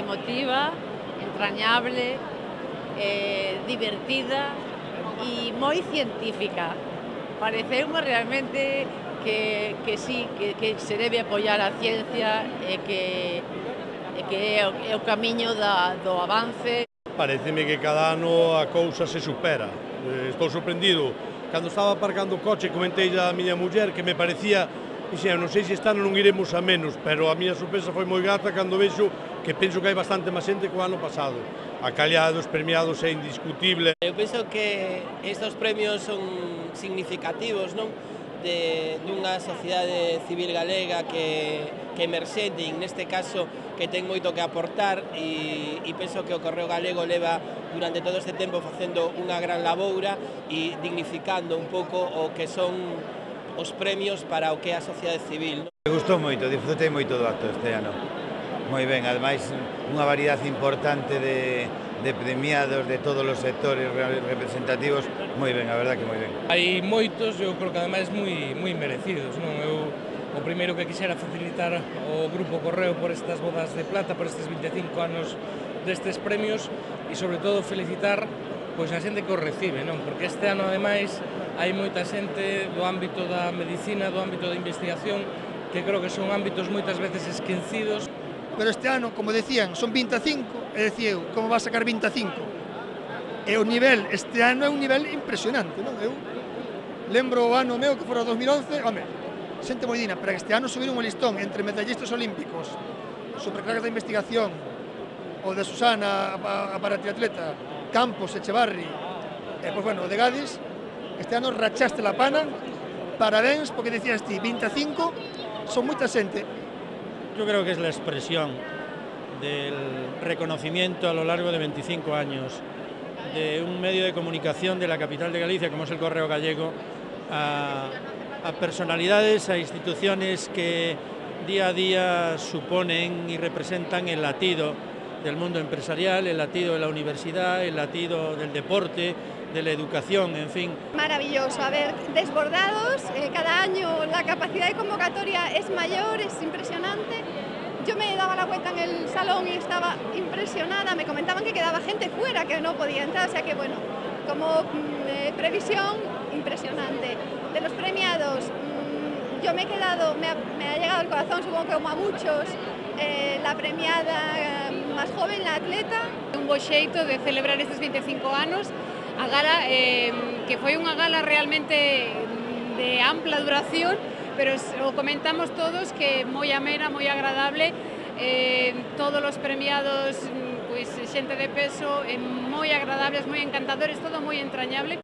emotiva, entrañable, divertida e moi científica. Pareceume realmente que sí, que se debe apoiar a ciencia e que é o camiño do avance. Pareceme que cada ano a cousa se supera. Estou sorprendido. Cando estaba aparcando o coche comentei a miña muller que me parecía, non sei se este ano non iremos a menos, pero a miña sorpresa foi moi grata cando vexo que penso que hai bastante máis xente que o ano pasado. A calidad dos premiados é indiscutible. Eu penso que estes premios son significativos, non? Dunha sociedade civil galega que emerxente, e neste caso que ten moito que aportar, e penso que o Correo Galego leva durante todo este tempo facendo unha gran laboura e dignificando un pouco o que son os premios para o que é a sociedade civil. Me gustou moito, disfrutei moito do acto este ano. Moi ben, ademais unha variedade importante de premiados de todos os sectores representativos, moi ben, a verdad que moi ben. Hai moitos, eu creo que ademais moi merecidos, non? Eu o primeiro que quixera facilitar o Grupo Correo por estas bodas de plata, por estes 25 anos destes premios, e sobre todo felicitar pois a xente que os recibe, non? Porque este ano ademais hai moita xente do ámbito da medicina, do ámbito da investigación, que creo que son ámbitos moitas veces esquecidos. Pero este ano, como decían, son 25, e decía eu, como va a sacar 25? E o nivel, este ano é un nivel impresionante, non? Eu lembro o ano meu que fora 2011, home, xente moi digna, pero este ano subiron o listón entre medallistas olímpicos, supercraques da investigación, o de Susana, a paratriatleta, Campos, Echevarri, e, pois, bueno, o de Gadis, este ano rachaste la pana, parabéns, porque decías ti, 25, son moita xente. Yo creo que es la expresión del reconocimiento a lo largo de 25 años de un medio de comunicación de la capital de Galicia, como es el Correo Gallego, a personalidades, a instituciones que día a día suponen y representan el latido del mundo empresarial, el latido de la universidad, el latido del deporte, de la educación, en fin. Maravilloso, a ver, desbordados, cada año la capacidad de convocatoria es mayor, es impresionante. Yo me daba la vuelta en el salón y estaba impresionada, me comentaban que quedaba gente fuera que no podía entrar, o sea que bueno, como previsión, impresionante. De los premiados, yo me he quedado, me ha llegado al corazón, supongo que como a muchos, la premiada máis joven, la atleta. Un bo xeito de celebrar estes 25 anos, a gala que foi unha gala realmente de ampla duración, pero o comentamos todos que moi amena, moi agradable, todos os premiados, pois xente de peso, moi agradables, moi encantadores, todo moi entrañable.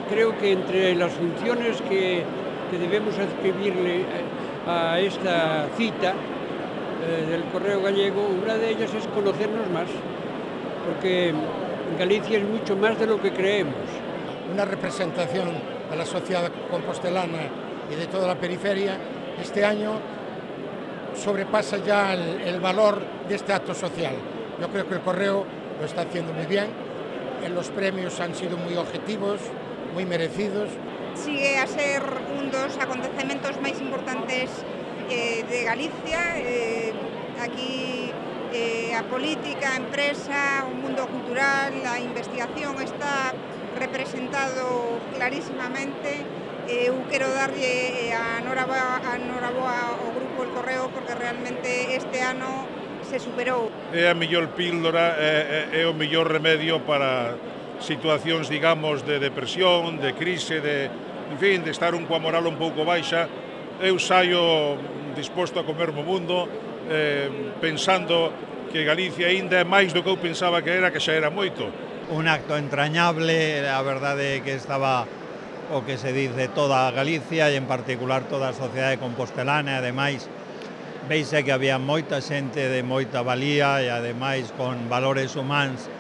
Creo que entre las funciones que debemos atribuirle a esta cita del Correo Gallego, una de ellas es conocernos más, porque Galicia es mucho más de lo que creemos. Una representación de la sociedad compostelana y de toda la periferia, este año sobrepasa ya el valor de este acto social. Yo creo que el Correo lo está haciendo muy bien, los premios han sido muy objetivos, moi merecidos. Sigue a ser un dos acontecementos máis importantes de Galicia. Aquí a política, a empresa, o mundo cultural, a investigación está representado clarísimamente. Eu quero darlle a noraboa ao Grupo El Correo porque realmente este ano se superou. É a mellor píldora, é o mellor remedio para situacións, digamos, de depresión, de crise, en fin, de estar coa moral un pouco baixa. Eu saio disposto a comerme o mundo, pensando que Galicia aínda é máis do que eu pensaba que xa era moito. Un acto entrañable, a verdade é que estaba o que se dice toda Galicia e en particular toda a sociedade compostelana e ademais veise que había moita xente de moita valía e ademais con valores humanos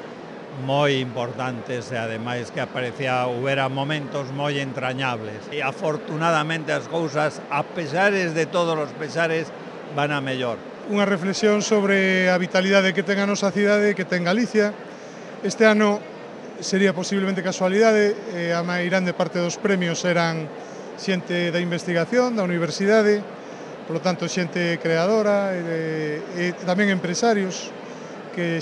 moi importantes e ademais que houbera momentos moi entrañables e afortunadamente as cousas, a pesares de todos os pesares, van a mellor. Unha reflexión sobre a vitalidade que ten a nosa cidade, que ten Galicia. Este ano sería posiblemente casualidade, a mairande parte dos premios eran xente da investigación, da universidade, polo tanto xente creadora e tamén empresarios que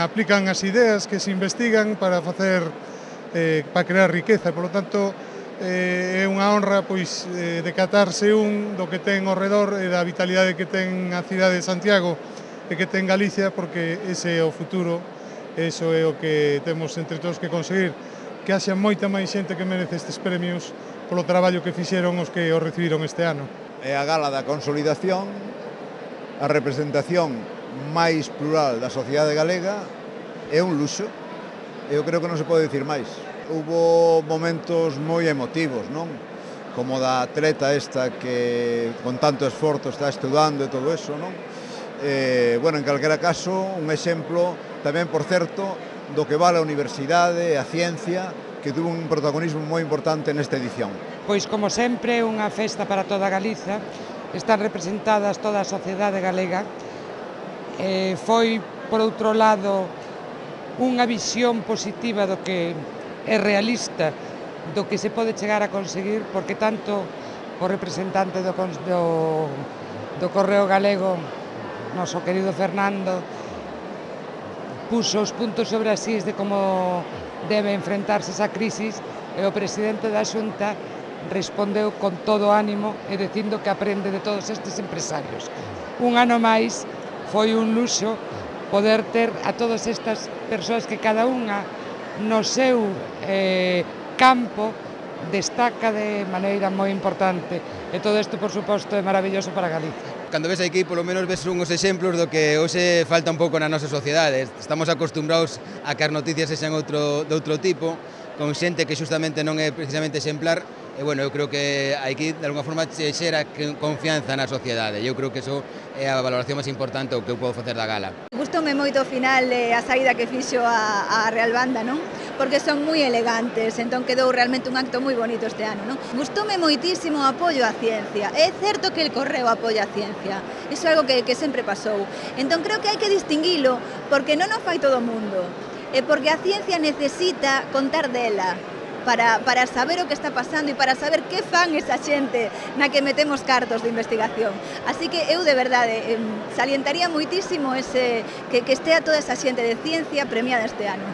aplican as ideas que se investigan para para crear riqueza, polo tanto é unha honra pois decatarse do que ten ao redor e da vitalidade que ten a cidade de Santiago e que ten Galicia, porque ese é o futuro. Eso é o que temos entre todos que conseguir, que haxa moita máis xente que merece estes premios polo traballo que fixeron os que o recibiron este ano. É a gala da consolidación, a representación máis plural da sociedade galega, é un luxo, eu creo que non se pode dicir máis. Hubo momentos moi emotivos, non? Como da atleta esta que con tanto esforzo está estudando e todo eso, non? Bueno, en calquera caso, un exemplo tamén, por certo, do que vale a universidade e a ciencia, que tuvo un protagonismo moi importante nesta edición. Pois, como sempre, unha festa para toda Galiza, están representadas toda a sociedade galega. Foi, por outro lado, unha visión positiva do que é realista, do que se pode chegar a conseguir, porque tanto o representante do Correo Galego, noso querido Fernando, puso os puntos sobre as is de como debe enfrentarse esa crisis e o presidente da Xunta respondeu con todo ánimo e dicindo que aprende de todos estes empresarios. Un ano máis foi un luxo poder ter a todas estas persoas que cada unha no seu campo destaca de maneira moi importante e todo isto, por suposto, é maravilloso para Galicia. Cando ves aquí, polo menos ves unhos exemplos do que hoxe falta un pouco na nosa sociedade. Estamos acostumbrados a que as noticias sexan de outro tipo, con xente que xustamente non é precisamente exemplar, e, bueno, eu creo que aquí, de alguma forma, se xera confianza na sociedade. Eu creo que iso é a valoración máis importante o que eu podo facer da gala. Gustoume moito o final a saída que fixo a Real Banda, non? Porque son moi elegantes, entón quedou realmente un acto moi bonito este ano, non? Gustoume moitísimo o apoio á ciencia. É certo que el Correo apoia a ciencia, iso é algo que sempre pasou. Entón creo que hai que distinguilo, porque non o fai todo o mundo, e porque a ciencia necesita contar dela, para saber o que está pasando e para saber que fan esa xente na que metemos cartos de investigación. Así que eu, de verdade, salientaría moitísimo que estea toda esa xente de ciencia premiada este ano.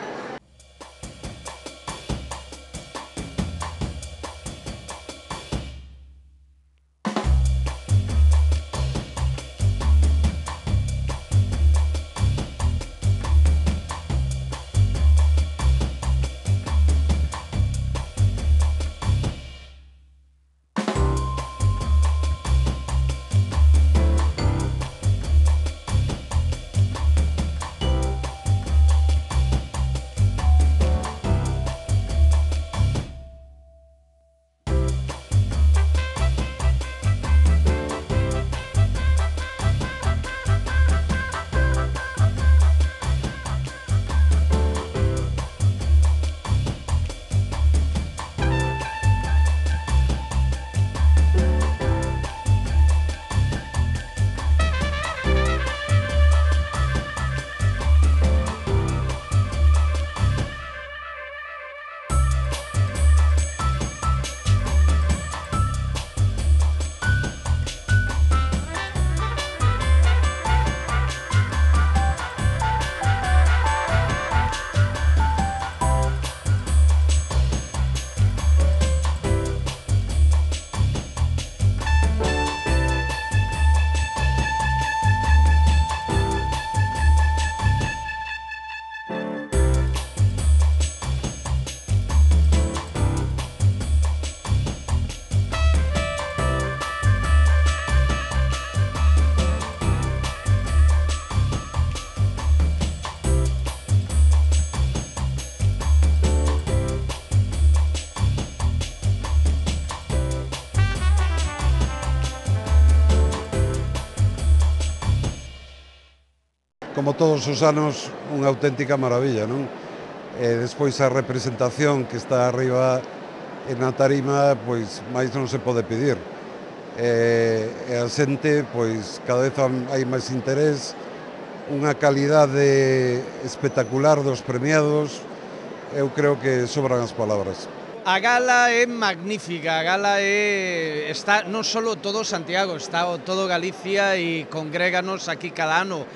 como todos os anos, unha auténtica maravilla, non? Despois a representación que está arriba na tarima, pois máis non se pode pedir. E a xente, pois cada vez hai máis interés, unha calidade espectacular dos premiados, eu creo que sobran as palabras. A gala é magnífica, a gala está non só todo Santiago, está todo Galicia e congréganos aquí cada ano.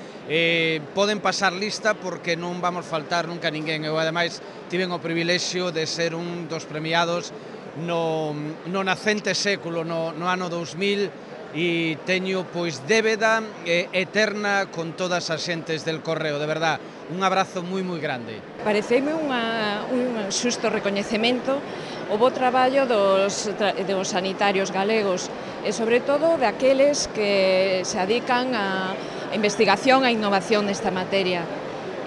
Poden pasar lista porque non vamos faltar nunca ninguén. Eu, ademais, tiven o privilexio de ser un dos premiados no nacente século, no ano 2000, e teño, pois, débeda eterna con todas as xentes del Correo, de verdad. Un abrazo moi, moi grande. Pareceme un xusto recoñecemento o bo traballo dos sanitarios galegos e, sobre todo, daqueles que se adican a investigación e innovación nesta materia.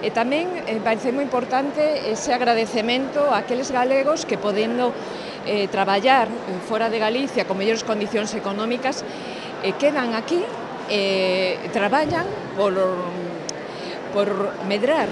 E tamén parece moi importante ese agradecemento a aqueles galegos que, podendo traballar fora de Galicia con mellores condicións económicas, quedan aquí e traballan por medrar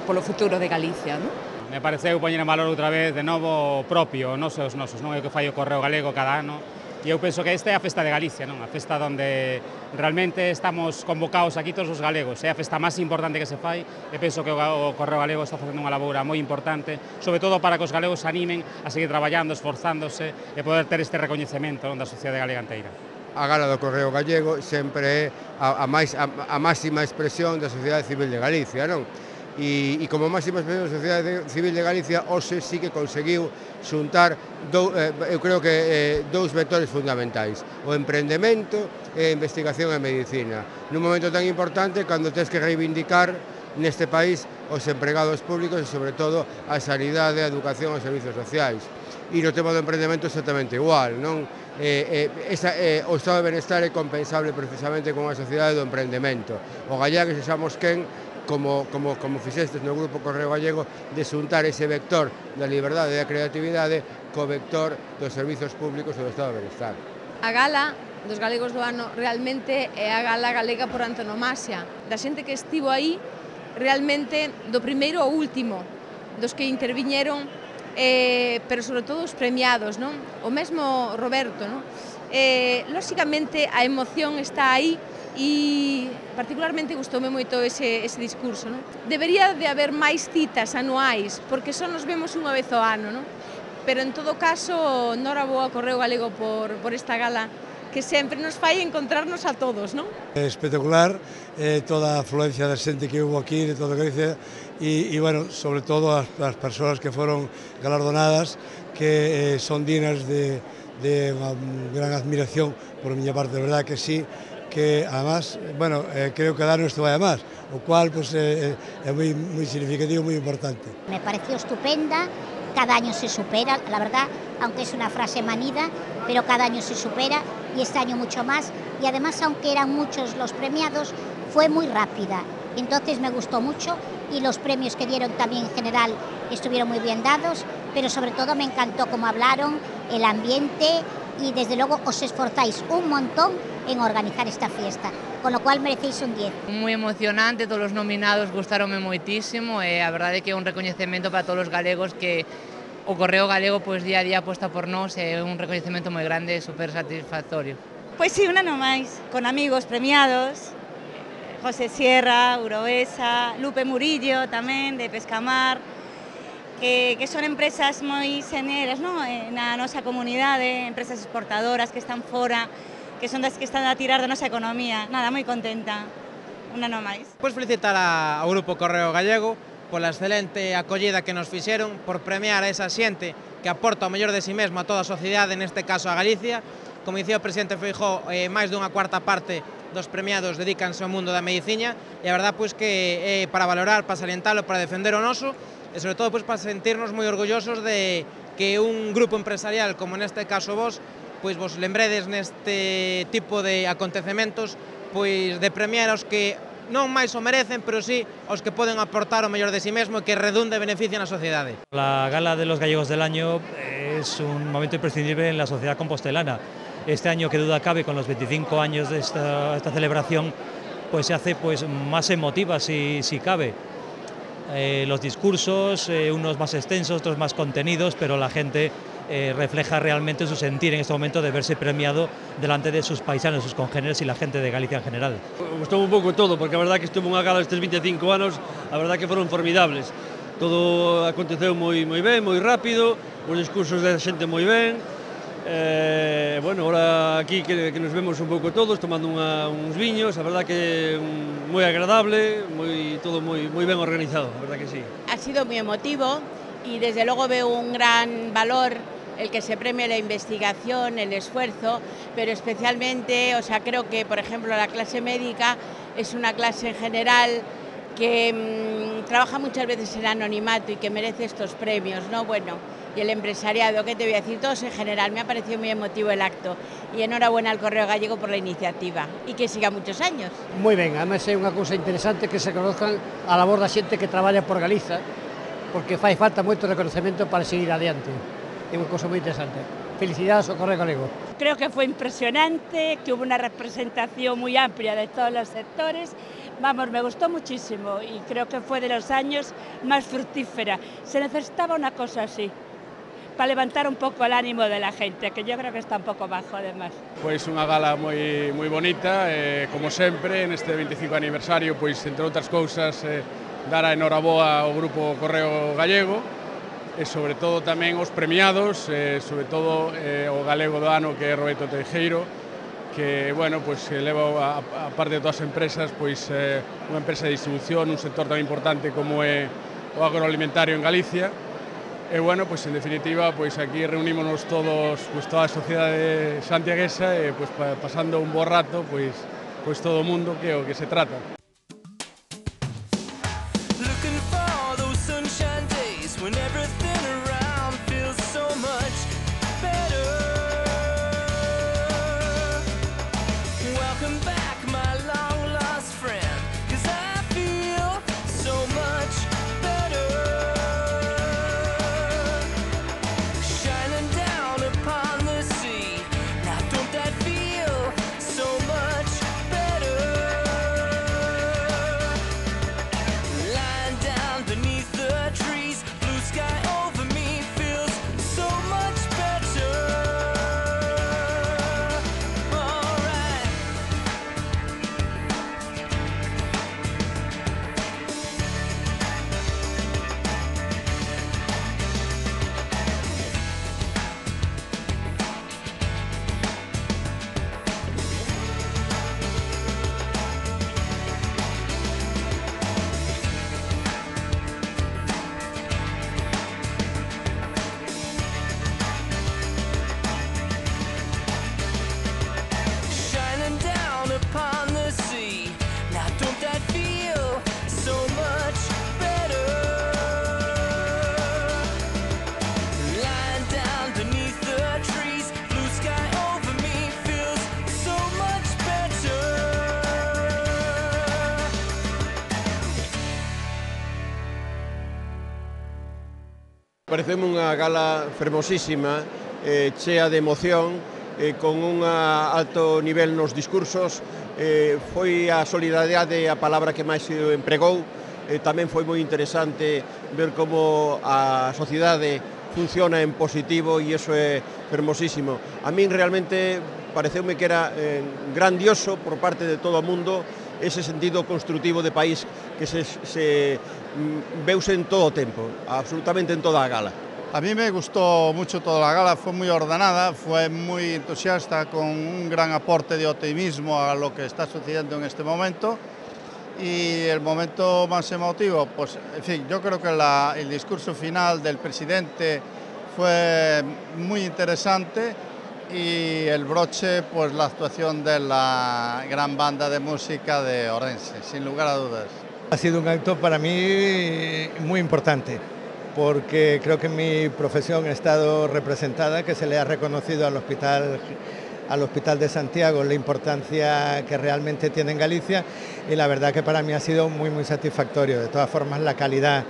polo futuro de Galicia, non? Me pareceu poñer en valor outra vez de novo propio, non os nosos, non é o que fai o Correo Galego cada ano. E eu penso que esta é a festa de Galicia, non? A festa onde realmente estamos convocados aquí todos os galegos. É a festa máis importante que se fai e penso que o Correo Galego está facendo unha labora moi importante, sobre todo para que os galegos se animen a seguir traballando, esforzándose e poder ter este recoñecemento da sociedade galega inteira. A gala do Correo Gallego sempre é a máxima expresión da sociedade civil de Galicia, non? E como máxima expresión da sociedade civil de Galicia, hoxe sí que conseguiu xuntar, eu creo que dous vectores fundamentais: o emprendemento e a investigación e a medicina. Nun momento tan importante, cando tens que reivindicar neste país os empregados públicos e, sobre todo, a sanidade, a educación e os servizos sociais. E no tema do emprendemento exactamente igual, non? O estado de benestar é compensable precisamente con a sociedade do emprendemento. O gallá que sexamos quen, como fixestes no Grupo Correo Gallego, de xuntar ese vector da liberdade e da creatividade co vector dos servizos públicos e do estado de benestar. A gala dos galegos do ano realmente é a gala galega por antonomasia. Da xente que estivo aí, realmente do primeiro ao último, dos que interviñeron, pero sobre todo os premiados, non? O mesmo Roberto, non? Lóxicamente a emoción está aí, e particularmente gustoume moito ese discurso, non? Debería de haber máis citas anuais, porque só nos vemos unha vez ao ano, non? Pero en todo caso, noraboa ao Correo Galego por esta gala, que sempre nos fai encontrarnos a todos, non? É espectacular toda a afluencia da xente que hubo aquí de toda Galicia e bueno, sobre todo as persoas que foron galardonadas, que son dignas de unha gran admiración por miña parte, de verdad que sí, que además, bueno, creo que dar isto vai a máis, o cual pues, é moi significativo, moi importante. Me pareció estupenda, cada año se supera, la verdad, aunque es una frase manida, pero cada año se supera y este año mucho más, y además, aunque eran muchos los premiados, fue muy rápida, entonces me gustó mucho y los premios que dieron también en general estuvieron muy bien dados, pero sobre todo me encantó cómo hablaron, el ambiente, y desde luego os esforzáis un montón en organizar esta fiesta, con lo cual merecéis un 10. Moi emocionante, todos os nominados gustaronme moitísimo e a verdade é que é un recoñecemento para todos os galegos que o Correo Galego pois día a día aposta por nós, é un recoñecemento moi grande e super satisfactorio. Pois sí, un ano máis, con amigos premiados, José Sierra, Uroesa, Lupe Murillo tamén, de Pescamar, que son empresas moi señeras, non? Na nosa comunidade, empresas exportadoras que están fora, que son das que están a tirar da nosa economía. Nada, moi contenta, un ano máis. Pois felicitar ao Grupo Correo Gallego pola excelente acollida que nos fixeron, por premiar a esa xente que aporta o mellor de si mesmo a toda a sociedade, neste caso a Galicia. Como dicía o presidente Feijóo, máis dunha cuarta parte dos premiados dedícanse ao mundo da medicina e a verdad pois que é para valorar, para salientalo, para defender o noso e sobre todo pois para sentirnos moi orgullosos de que un grupo empresarial como neste caso vos, pois vos lembredes neste tipo de acontecementos pois de premiar aos que non máis o merecen, pero sí aos que poden aportar o mellor de si mesmo e que redunde e beneficia na sociedade. La Gala de los Gallegos del Año es un momento imprescindible en la sociedad compostelana. Este año, que duda cabe, con los 25 años de esta celebración, pues se hace pues más emotiva si cabe. Los discursos, unos más extensos, otros más contenidos, pero la gente refleja realmente su sentir en este momento de verse premiado delante de sus paisanos, sus congéneres y la gente de Galicia en general. Gustou un pouco todo, porque a verdade que estuve unha gala estes 25 anos, a verdade que foron formidables. Todo aconteceu moi ben, moi rápido, os discursos da xente moi ben. Bueno, ahora aquí que nos vemos un pouco todos tomando uns viños, a verdade que moi agradable, todo moi ben organizado, a verdade que sí. Ha sido muy emotivo y desde luego veo un gran valor el que se premie la investigación, el esfuerzo, pero especialmente, o sea, creo que, por ejemplo, la clase médica es una clase en general que trabaja muchas veces en anonimato y que merece estos premios, ¿no? Bueno, y el empresariado, ¿qué te voy a decir? Todos en general, me ha parecido muy emotivo el acto y enhorabuena al Correo Gallego por la iniciativa y que siga muchos años. Moi ben, además é unha cousa interesante que se conozcan a labor da xente que traballa por Galiza, porque fai falta moito reconocemento para seguir adiante. É unha cousa moi interesante. Felicidades ao Correo Galego. Creo que fue impresionante, que hubo una representación muy amplia de todos los sectores. Vamos, me gustó muchísimo y creo que fue de los años más fructífera. Se necesitaba una cosa así, para levantar un poco el ánimo de la gente, que yo creo que está un pouco bajo además. Pois unha gala moi bonita, como sempre, neste 25 aniversario, pois entre outras cousas, dar a enhoraboa ao Grupo Correo Gallego, e sobre todo tamén os premiados, sobre todo o galego do ano que é Roberto Teijeiro, que, bueno, pois leva a parte de todas as empresas, pois unha empresa de distribución, un sector tan importante como é o agroalimentario en Galicia. E, bueno, pois en definitiva, pois aquí reunímonos todos, pois toda a sociedade santiaguesa e pois pasando un bo rato, pois todo o mundo que é o que se trata. Pareceme unha gala fermosísima, chea de emoción, con un alto nivel nos discursos. Foi a solidaridade a palabra que máis se empregou. Tamén foi moi interesante ver como a sociedade funciona en positivo e iso é fermosísimo. A min realmente pareceume que era grandioso por parte de todo o mundo ese sentido construtivo de país que se veuse en todo o tempo, absolutamente en toda a gala. A mí me gustó mucho toda la gala, fue muy ordenada, fue muy entusiasta, con un gran aporte de optimismo a lo que está sucediendo en este momento. Y el momento más emotivo, pues en fin, yo creo que el discurso final del presidente fue muy interesante y el broche, pues la actuación de la gran banda de música de Orense, sin lugar a dudas. Ha sido un acto para mí muy importante, porque creo que mi profesión ha estado representada, que se le ha reconocido al Hospital de Santiago la importancia que realmente tiene en Galicia, y la verdad que para mí ha sido muy satisfactorio. De todas formas, la calidad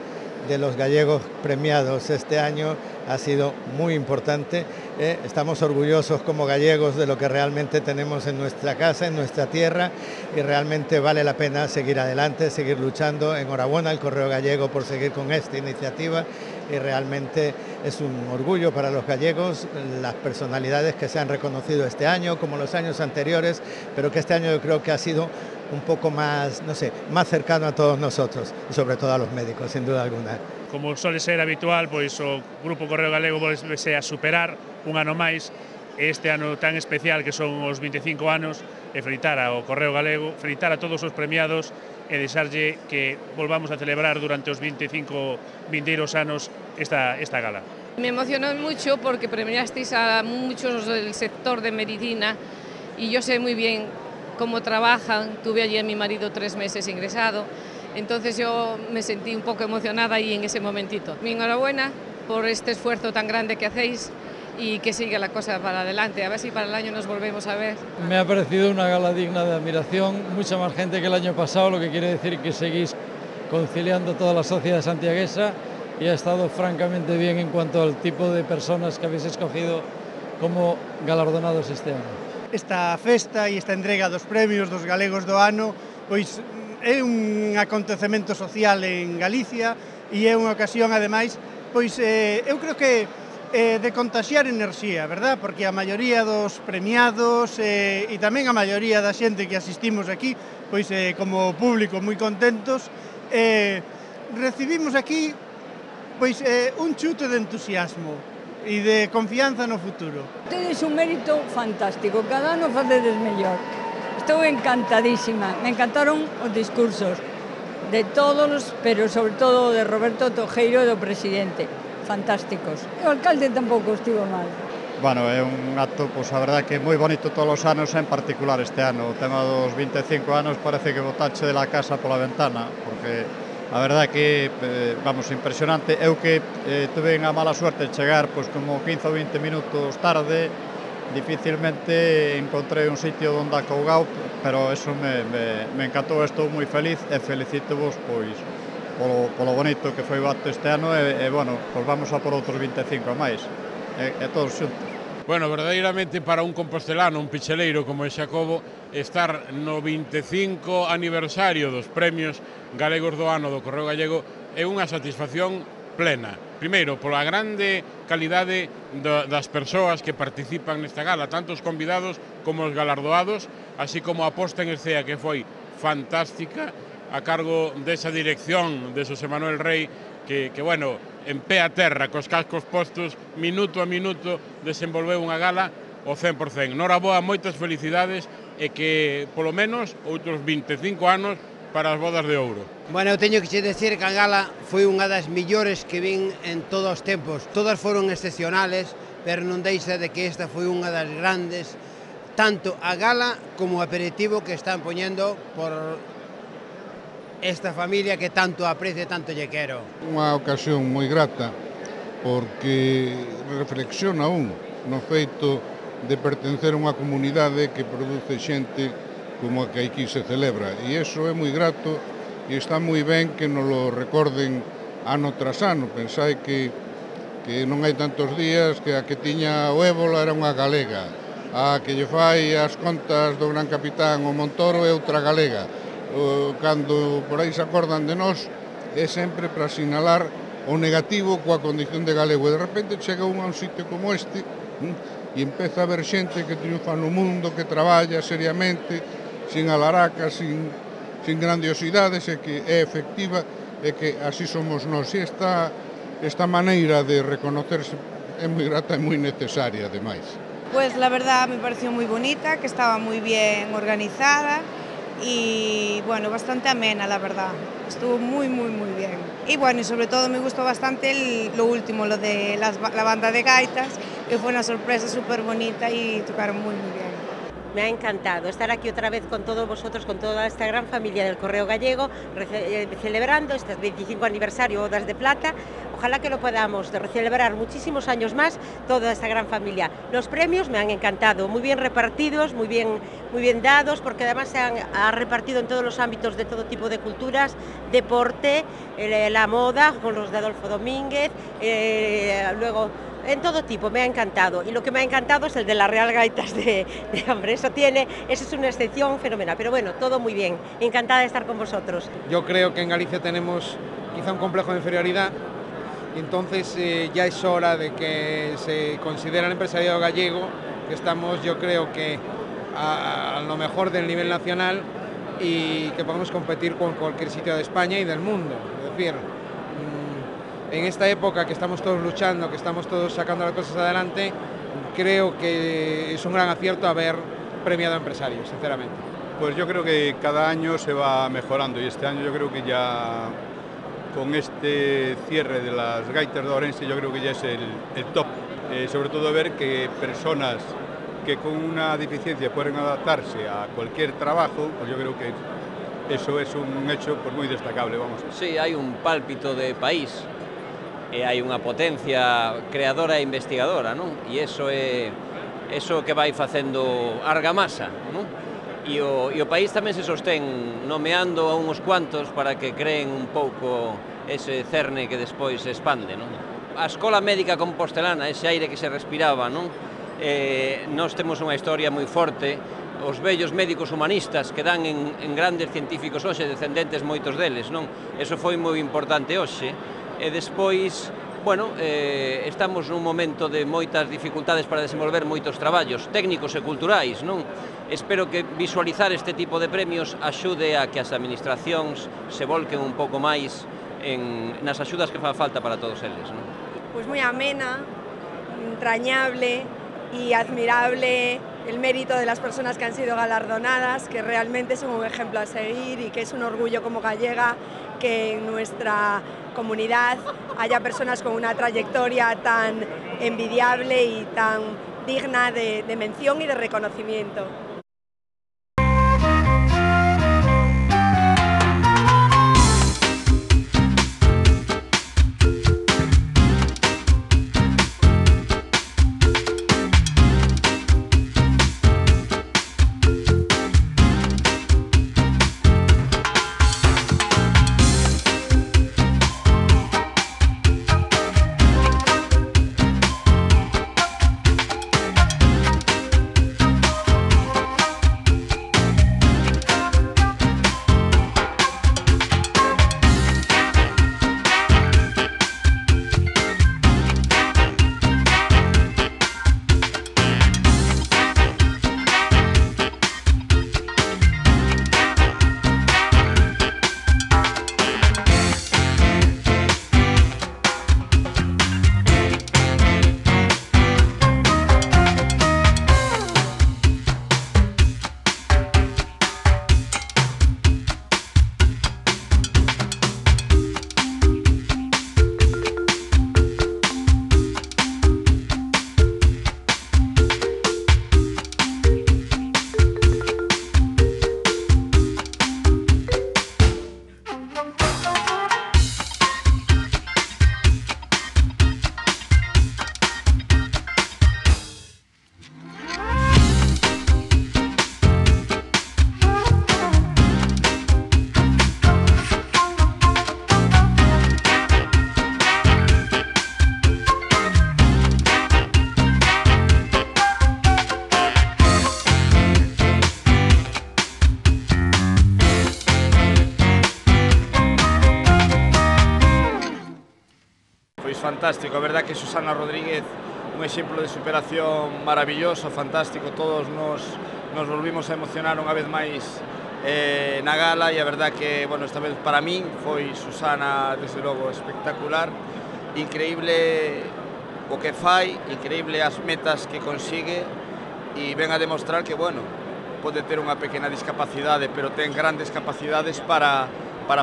de los gallegos premiados este año ha sido muy importante. Estamos orgullosos como gallegos de lo que realmente tenemos en nuestra casa, en nuestra tierra, y realmente vale la pena seguir adelante, seguir luchando. Enhorabuena al Correo Gallego por seguir con esta iniciativa, y realmente es un orgullo para los gallegos las personalidades que se han reconocido este año, como los años anteriores, pero que este año yo creo que ha sido un poco más, no sé, más cercano a todos nosotros, y sobre todo a los médicos, sin duda alguna. Como suele ser habitual, pois o Grupo Correo Galego volve-se a superar un ano máis, este ano tan especial que son os 25 anos, e felicitar ao Correo Galego, felicitar a todos os premiados e deixarlle que volvamos a celebrar durante os 25 vindeiros anos esta gala. Me emocionó mucho porque premiasteis a muchos del sector de medicina y yo sé muy bien cómo trabajan. Tuve allí a mi marido 3 meses ingresado, entonces yo me sentí un poco emocionada ahí en ese momentito. Mi enhorabuena por este esfuerzo tan grande que hacéis y que siga la cosa para adelante. A ver si para el año nos volvemos a ver. Me ha parecido una gala digna de admiración, mucha más gente que el año pasado, lo que quiere decir que seguís conciliando toda la sociedad santiaguesa, y ha estado francamente bien en cuanto al tipo de personas que habéis escogido como galardonados este año. Esta festa e esta entrega dos premios dos galegos do ano pois é un acontecemento social en Galicia e é unha ocasión, ademais, pois eu creo que de contaxiar enerxía, verdad? Porque a maioría dos premiados e tamén a maioría da xente que asistimos aquí, pois como público moi contentos, recibimos aquí pois un chute de entusiasmo e de confianza no futuro. Tedes un mérito fantástico, cada ano facedes mellor. Estou encantadísima, me encantaron os discursos de todos, pero sobre todo de Roberto Tojeiro e do presidente, fantásticos. O alcalde tampouco estivo mal. Bueno, é un acto, pois a verdade que é moi bonito todos os anos, en particular este ano. O tema dos 25 anos parece que botache de la casa pola ventana, porque a verdade que, vamos, impresionante. Eu que tuve a mala suerte de chegar pois como 15 ou 20 minutos tarde, dificilmente encontrei un sitio onde acougao, pero eso me encantou, estou moi feliz e felicito-vos pois polo bonito que foi o acto este ano e bueno, pois vamos a por outros 25 a máis, e todos xuntos. Bueno, verdadeiramente para un compostelano, un picheleiro como é Xacobo, estar no 25 aniversario dos premios galegos do ano do Correo Gallego é unha satisfacción plena. Primeiro, pola grande calidade das persoas que participan nesta gala, tanto os convidados como os galardoados, así como a posta en escena que foi fantástica, a cargo desa dirección de Xosé Manuel Rey, que bueno, en pé a terra, cos cascos postos, minuto a minuto, desenvolveu unha gala ao 100%. Noraboa, moitas felicidades e que, polo menos, outros 25 anos para as bodas de ouro. Bueno, eu teño que che decir que a gala foi unha das millores que vin en todos os tempos. Todas foron excepcionales, pero non deixa de que esta foi unha das grandes, tanto a gala como o aperitivo que están poñendo por esta familia que tanto aprecio e tanto lle quero. Unha ocasión moi grata porque reflexiona un no feito de pertencer a unha comunidade que produce xente como a que aquí se celebra, e iso é moi grato e está moi ben que nos lo recorden ano tras ano. Pensai que non hai tantos días que a que tiña o ébola era unha galega, a que lle fai as contas do gran capitán o Montoro é outra galega. Cando por aí se acordan de nós é sempre para sinalar o negativo coa condición de galego, e de repente chega un a un sitio como este e empeza a ver xente que triunfa no mundo, que traballa seriamente, sin alaracas, sin grandiosidades, e que é efectiva, e que así somos nós. E esta maneira de reconocerse é moi grata e moi necesaria, ademais. Pues la verdad me pareció muy bonita, que estaba muy bien organizada y bueno, bastante amena, la verdad. Estuvo muy bien. Y bueno, y sobre todo me gustó bastante lo último, lo de la banda de gaitas, que fue una sorpresa súper bonita y tocaron muy bien. Me ha encantado estar aquí otra vez con todos vosotros, con toda esta gran familia del Correo Gallego, celebrando este 25 aniversario Bodas de Plata. ojalá que lo podamos celebrar muchísimos años más, toda esta gran familia. Los premios me han encantado, muy bien repartidos, muy bien dados, porque además se han repartido en todos los ámbitos de todo tipo de culturas, deporte, la moda, con los de Adolfo Domínguez, luego en todo tipo, me ha encantado. Y lo que me ha encantado es el de la Real Gaitas de hombre, eso es una excepción fenomenal, pero bueno, todo muy bien, encantada de estar con vosotros. Yo creo que en Galicia tenemos quizá un complejo de inferioridad, y entonces ya es hora de que se considere al empresariado gallego que estamos, yo creo que a lo mejor del nivel nacional y que podemos competir con cualquier sitio de España y del mundo. Es decir, en esta época que estamos todos luchando, que estamos todos sacando las cosas adelante, creo que es un gran acierto haber premiado a empresarios, sinceramente. Pues yo creo que cada año se va mejorando y este año yo creo que ya con este cierre de las gaitas de Ourense yo creo que ya es el top. Sobre todo ver que personas que con una deficiencia pueden adaptarse a cualquier trabajo, pues yo creo que eso es un hecho pues muy destacable, vamos. Sí, hai un pálpito de país e hai unha potencia creadora e investigadora, non? E iso é eso que vai facendo argamasa, non? E o país tamén se sostén nomeando a uns cuantos para que creen un pouco ese cerne que despois se expande, non? A Escola Médica Compostelana, ese aire que se respiraba, non? Nós temos unha historia moi forte, os vellos médicos humanistas que dan en grandes científicos hoxe, descendentes moitos deles, non? Eso foi moi importante hoxe. E despois, bueno, estamos nun momento de moitas dificultades para desenvolver moitos traballos técnicos e culturais, non? Espero que visualizar este tipo de premios axude a que as administracións se volquen un pouco máis nas axudas que fan falta para todos eles, non? Pues moi amena, entrañable y admirable el mérito de las personas que han sido galardonadas, que realmente son un ejemplo a seguir y que es un orgullo como gallega que en nuestra comunidad haya personas con una trayectoria tan envidiable y tan digna de mención y de reconocimiento. Fantástico, a verdad que Susana Rodríguez, un exemplo de superación maravilloso, fantástico, todos nos volvimos a emocionar unha vez máis na gala e a verdad que, bueno, esta vez para min foi Susana, desde logo, espectacular, increíble o que fai, increíble as metas que consigue e ven a demostrar que, bueno, pode ter unha pequena discapacidade, pero ten grandes capacidades para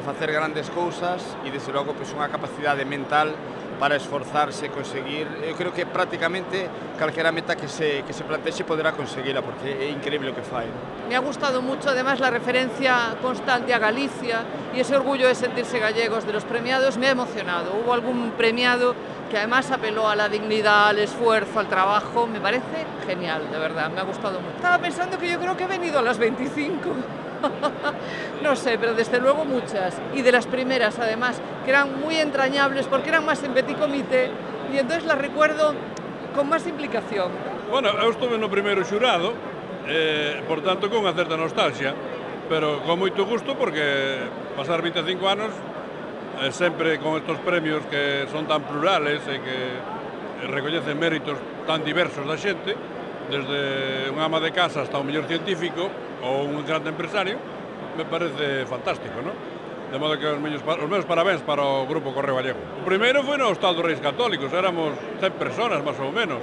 facer grandes cousas e, desde logo, unha capacidade mental para esforzarse, conseguir. Eu creo que prácticamente calquera meta que se plantexe poderá conseguila, porque é increíble o que fai. Me ha gustado mucho además la referencia constante a Galicia y ese orgullo de sentirse gallegos de los premiados me ha emocionado. Hubo algún premiado que además apeló a la dignidad, al esfuerzo, al trabajo. Me parece genial, de verdad, me ha gustado mucho. Estaba pensando que yo creo que he venido a las 25. No sé, pero desde luego muchas. Y de las primeras, además, que eran muy entrañables porque eran más en petit comité y entonces las recuerdo con más implicación. Bueno, eu estuve no primeiro xurado, por tanto, con unha certa nostalgia, pero con moito gusto porque pasar 25 anos sempre con estos premios que son tan plurales e que recoñecen méritos tan diversos da xente, desde un ama de casa hasta un mellor científico ou un grande empresario, me parece fantástico, non? De modo que os meus parabéns para o Grupo Correo Gallego. O primeiro foi no Hostal dos Reis Católicos, éramos 100 personas, máis ou menos.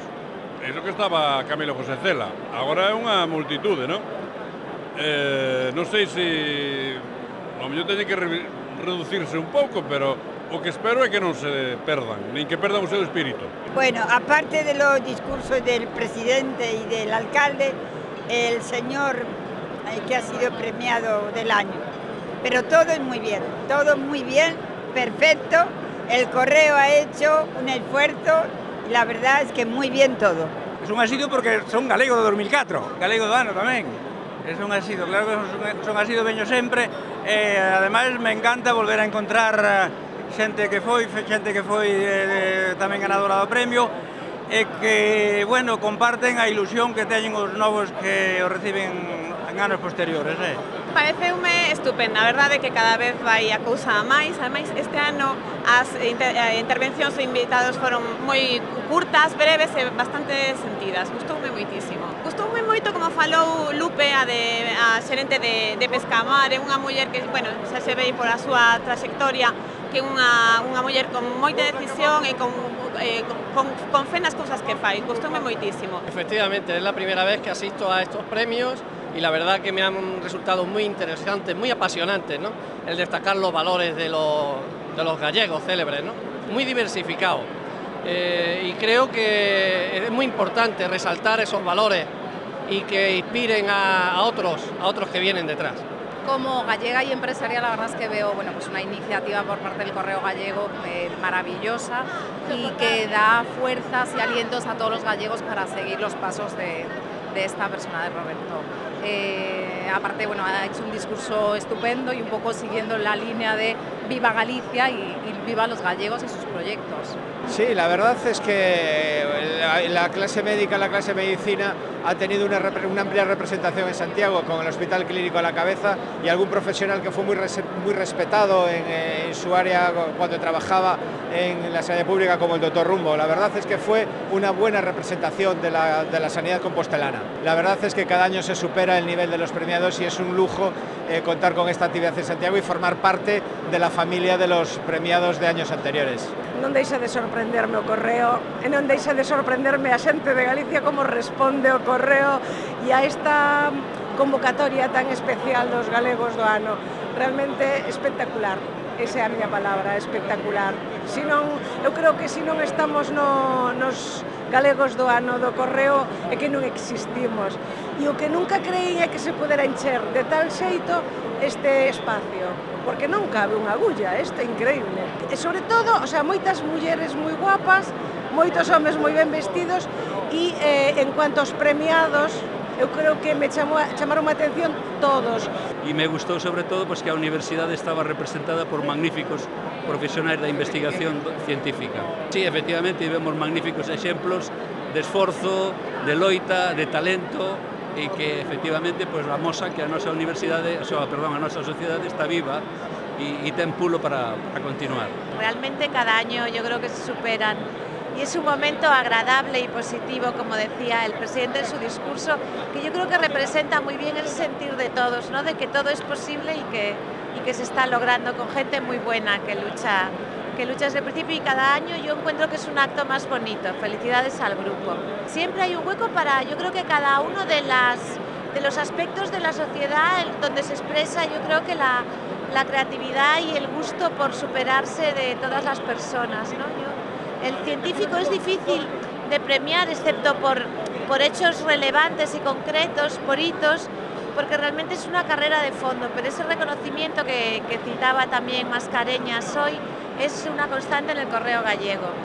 Iso que estaba Camilo José Cela. Agora é unha multitude, non? Non sei se... O mellor teñe que reducirse un pouco, pero o que espero é que non se perdan, nin que perdan o seu espírito. Bueno, aparte de los discursos del presidente y del alcalde, el señor que ha sido premiado del año. Pero todo es muy bien, perfecto. El Correo ha hecho un esfuerzo y la verdad es que muy bien todo. Es un asido porque son galego de 2004, galego do ano tamén. Es un asido, claro que son asido veño sempre. Ademais me encanta volver a encontrar xente que foi tamén ganadora do premio e que, bueno, comparten a ilusión que teñen os novos que o reciben en anos posteriores. Pareceume estupenda, a verdade é que cada vez vai a cousa a máis. Ademais, este ano as intervencións e invitados foron moi curtas, breves e bastante sentidas. Gustoume moitísimo. Gustoume moito como falou Lupe, a xerente de Pescamar, é unha muller que, bueno, xa se ve por a súa trayectoria, que é unha muller con moita decisión e con fe nas cousas que fai. Gustoume moitísimo. Efectivamente, es la primera vez que asisto a estos premios y la verdad que me han resultado muy interesantes, muy apasionantes, ¿no? El destacar los valores de los gallegos célebres, ¿no? Muy diversificado. Y creo que es muy importante resaltar esos valores y que inspiren a otros que vienen detrás. Como gallega y empresaria, la verdad es que veo, bueno, pues una iniciativa por parte del Correo Gallego maravillosa y que da fuerzas y alientos a todos los gallegos para seguir los pasos de esta persona, de Roberto. Aparte, bueno, ha hecho un discurso estupendo y un poco siguiendo la línea de viva Galicia y viva los gallegos y sus proyectos. Sí, la verdad es que la clase médica, la clase medicina ha tenido una amplia representación en Santiago, con el Hospital Clínico a la cabeza y algún profesional que fue muy respetado en su área cuando trabajaba en la sanidad pública, como el doctor Rumbo. La verdad es que fue una buena representación de la sanidad compostelana. La verdad es que cada año se supera el nivel de los premiados y es un lujo contar con esta actividad en Santiago y formar parte de la familia de los premiados de años anteriores. Non deixa de sorprenderme o Correo e non deixa de sorprenderme a xente de Galicia como responde o Correo e a esta convocatoria tan especial dos galegos do ano. Realmente espectacular, esa é a miña palabra, espectacular. Eu creo que se non estamos nos galegos do ano do Correo é que non existimos. E o que nunca creí é que se podera encher de tal xeito este espacio, porque non cabe unha agulla, isto é increíble. E sobre todo, o sea, moitas mulleres moi guapas, moitos homes moi ben vestidos e en cuanto aos premiados, eu creo que me chamaron a atención todos. E me gustou sobre todo pues, que a universidade estaba representada por magníficos profesionais da investigación científica. Sí, efectivamente, vemos magníficos exemplos de esforzo, de loita, de talento, e que efectivamente pues, amosa que a nosa universidade, a nosa sociedade está viva e ten pulo para continuar. Realmente cada año yo creo que se superan y es un momento agradable y positivo, como decía el presidente en su discurso, que yo creo que representa muy bien el sentir de todos, ¿no? De que todo es posible y que se está logrando con gente muy buena que lucha desde el principio, y cada año yo encuentro que es un acto más bonito. Felicidades al grupo. Siempre hay un hueco para, yo creo que cada uno de los aspectos de la sociedad donde se expresa, yo creo que la creatividad y el gusto por superarse de todas las personas, ¿no? el científico es difícil de premiar, excepto por hechos relevantes y concretos, por hitos, porque realmente es una carrera de fondo, pero ese reconocimiento que citaba también Mascareñas hoy es una constante en el Correo Gallego.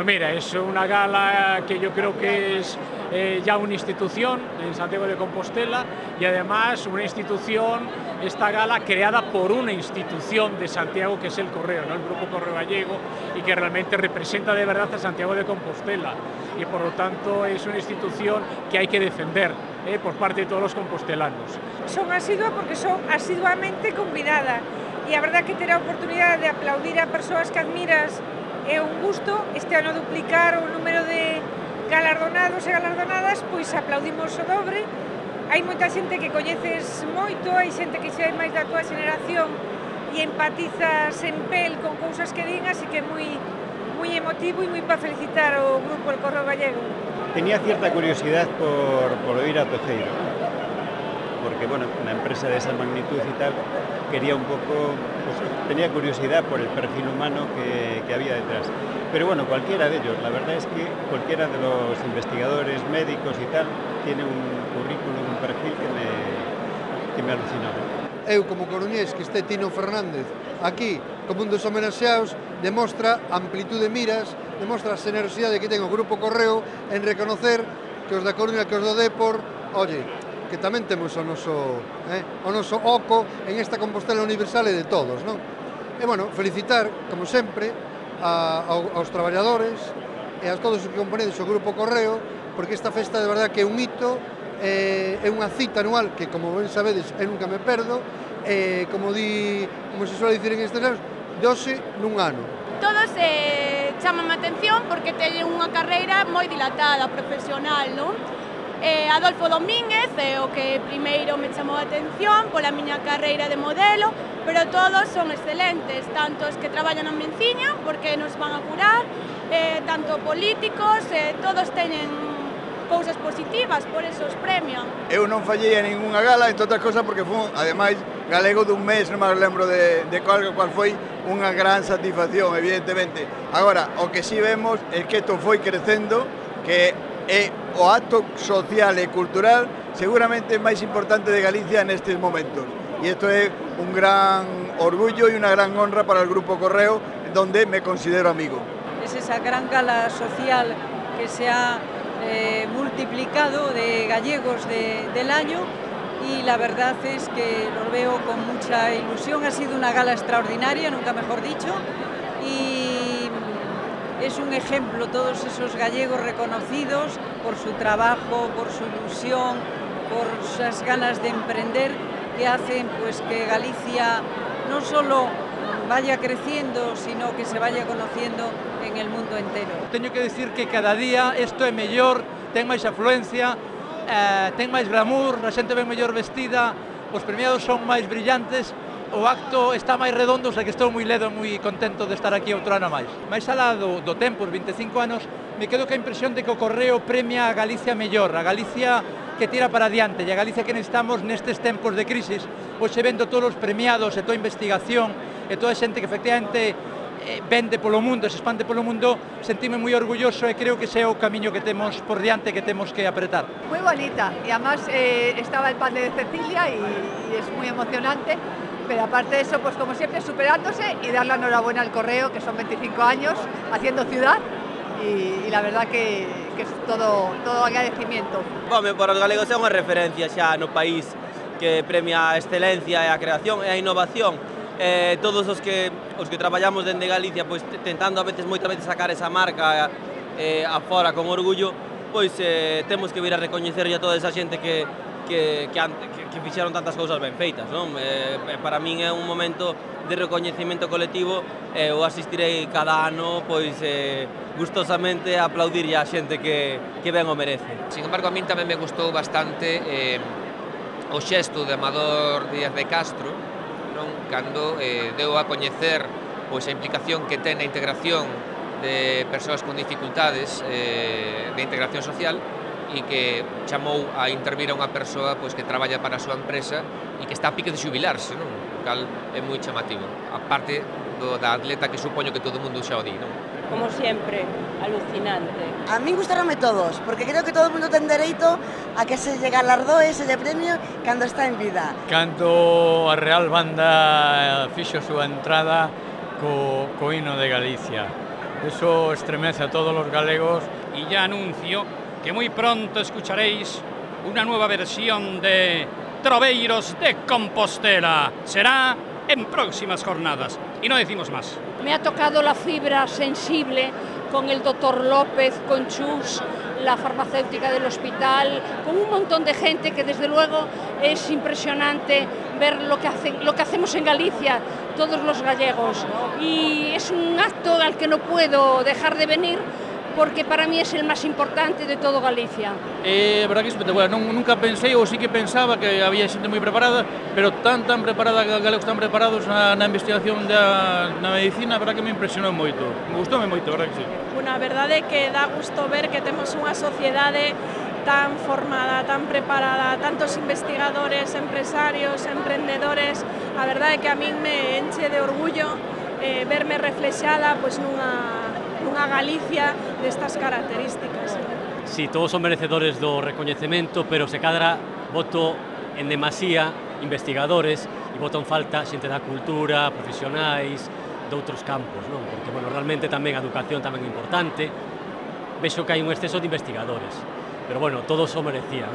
Mira, es una gala que yo creo que es ya una institución en Santiago de Compostela y además una institución, esta gala creada por una institución de Santiago que es el Correo, ¿no? El Grupo Correo Gallego, y que realmente representa de verdad a Santiago de Compostela y por lo tanto es una institución que hay que defender por parte de todos los compostelanos. Son asidua porque son asiduamente convidada e a verdad que ter a oportunidade de aplaudir a persoas que admiras é un gusto. Este ano duplicar o número de galardonados e galardonadas, pois aplaudimos o dobre. Hai moita xente que coñeces moito, hai xente que xa é máis da tua xeneración e empatizas en pel con cousas que din, así que moi emotivo e moi para felicitar o grupo El Correo Gallego. Tenía cierta curiosidad por oír a Toceiro, porque bueno, una empresa de esa magnitud y tal, quería un poco, pues, tenía curiosidad por el perfil humano que había detrás. Pero bueno, cualquiera de ellos, la verdad es que cualquiera de los investigadores, médicos y tal, tiene un currículum, un perfil que me alucinó. Eu, como coruñés, que este Tino Fernández aquí, como un dos homenaxeados, demostra amplitude de miras, demostra a generosidade que ten o Grupo Correo en reconocer que os da Coruña, que os do Depor, oye, que tamén temos o noso oco en esta Compostela universal e de todos, non? E, bueno, felicitar, como sempre, aos traballadores e a todos os que componen o Grupo Correo, porque esta festa de verdad que é un hito, é unha cita anual que, como ben sabedes, eu nunca me perdo, como se suele dicir en estes anos, dose nun ano. Todos chaman a atención porque teñen unha carreira moi dilatada, profesional, non? Adolfo Domínguez é o que primeiro me chamou a atención pola miña carreira de modelo, pero todos son excelentes, tanto os que traballan na Menciña, porque nos van a curar, tanto políticos, todos teñen cousas positivas, por eso os premian. Eu non fallei a ningunha gala, entre outras cosas, porque foi, ademais, galego dun mes, non me lembro de cual foi unha gran satisfacción, evidentemente. Agora, o que si vemos é que isto foi crecendo, que é o acto social e cultural seguramente máis importante de Galicia nestes momentos. E isto é un gran orgullo e unha gran honra para el Grupo Correo, donde me considero amigo. Es esa gran gala social que se ha multiplicado de gallegos del año y la verdad es que los veo con mucha ilusión. Ha sido una gala extraordinaria, nunca mejor dicho, y es un ejemplo todos esos gallegos reconocidos por su trabajo, por su ilusión, por esas ganas de emprender que hacen pues que Galicia no solo vaya creciendo, sino que se vaya conociendo en el mundo entero. Teño que decir que cada día isto é mellor, ten máis afluencia, ten máis glamour, a xente ven mellor vestida, os premiados son máis brillantes, o acto está máis redondo, o sea que estou moi ledo, moi contento de estar aquí outro ano máis. Máis alá do tempo, os 25 anos, me quedo ca impresión de que o Correo premia a Galicia mellor, a Galicia que tira para adiante, e a Galicia que necesitamos nestes tempos de crisis, hoxe vendo todos os premiados e toda a investigación e toda a xente que efectivamente vende polo mundo, se expande polo mundo, sentime moi orgulloso e creo que ese é o camiño que temos por diante, que temos que apretar. Muy bonita, y además estaba el padre de Cecilia y es muy emocionante, pero aparte de eso, pues como siempre, superándose y dar la enhorabuena al Correo, que son 25 años haciendo ciudad, y la verdad que es todo agradecimiento. Home, para os galegos é unha referencia xa no país que premia a excelencia e a creación e a innovación. Todos os que traballamos dende Galicia, pois tentando moitas veces sacar esa marca afora con orgullo, pois temos que vir a recoñecer a toda esa xente que fixeron tantas cousas ben feitas, non? Para min é un momento de recoñecemento colectivo, eu asistirei cada ano, pois gustosamente a aplaudir a xente que ben o merece. Sin embargo, a min tamén me gustou bastante o xesto de Amador Díaz de Castro, cando deu a coñecer pois a implicación que ten a integración de persoas con dificultades de integración social e que chamou a intervir a unha persoa pois que traballa para a súa empresa e que está a pique de xubilarse, non? O cal é moi chamativo, a parte da atleta que supoño que todo o mundo xa o di, non? Como sempre, alucinante. A min gustaronme todos, porque creo que todo o mundo ten dereito a que se lle galardoe ese premio cando está en vida. Cando a Real Banda fixo a súa entrada co hino de Galicia. Eso estremece a todos os galegos. Y ya anuncio que muy pronto escucharéis una nueva versión de Troveiros de Compostela. Será en próximas jornadas. Y no decimos más. Me ha tocado la fibra sensible con el doctor López, con Chus, la farmacéutica del hospital, con un montón de gente que desde luego es impresionante ver lo que hacemos en Galicia, todos los gallegos. Y es un acto al que no puedo dejar de venir, porque para mí es el máis importante de todo Galicia. A verdad que é espectacular, nunca pensei, ou sí que pensaba que había xente moi preparada, pero tan preparada, galegos tan preparados na investigación na medicina, a verdad que me impresionou moito, me gustoume moito, a verdad que sí. Bueno, a verdade é que dá gusto ver que temos unha sociedade tan formada, tan preparada, tantos investigadores, empresarios, emprendedores. A verdade é que a min me enche de orgullo verme reflexada pois nunha Galicia destas características. Sí, todos son merecedores do recoñecemento, pero se cadra voto en demasía investigadores e voto en falta xente da cultura, profesionais, de outros campos, non? Porque, bueno, realmente tamén a educación tamén é importante. Vexo que hai un exceso de investigadores, pero, bueno, todos o merecían,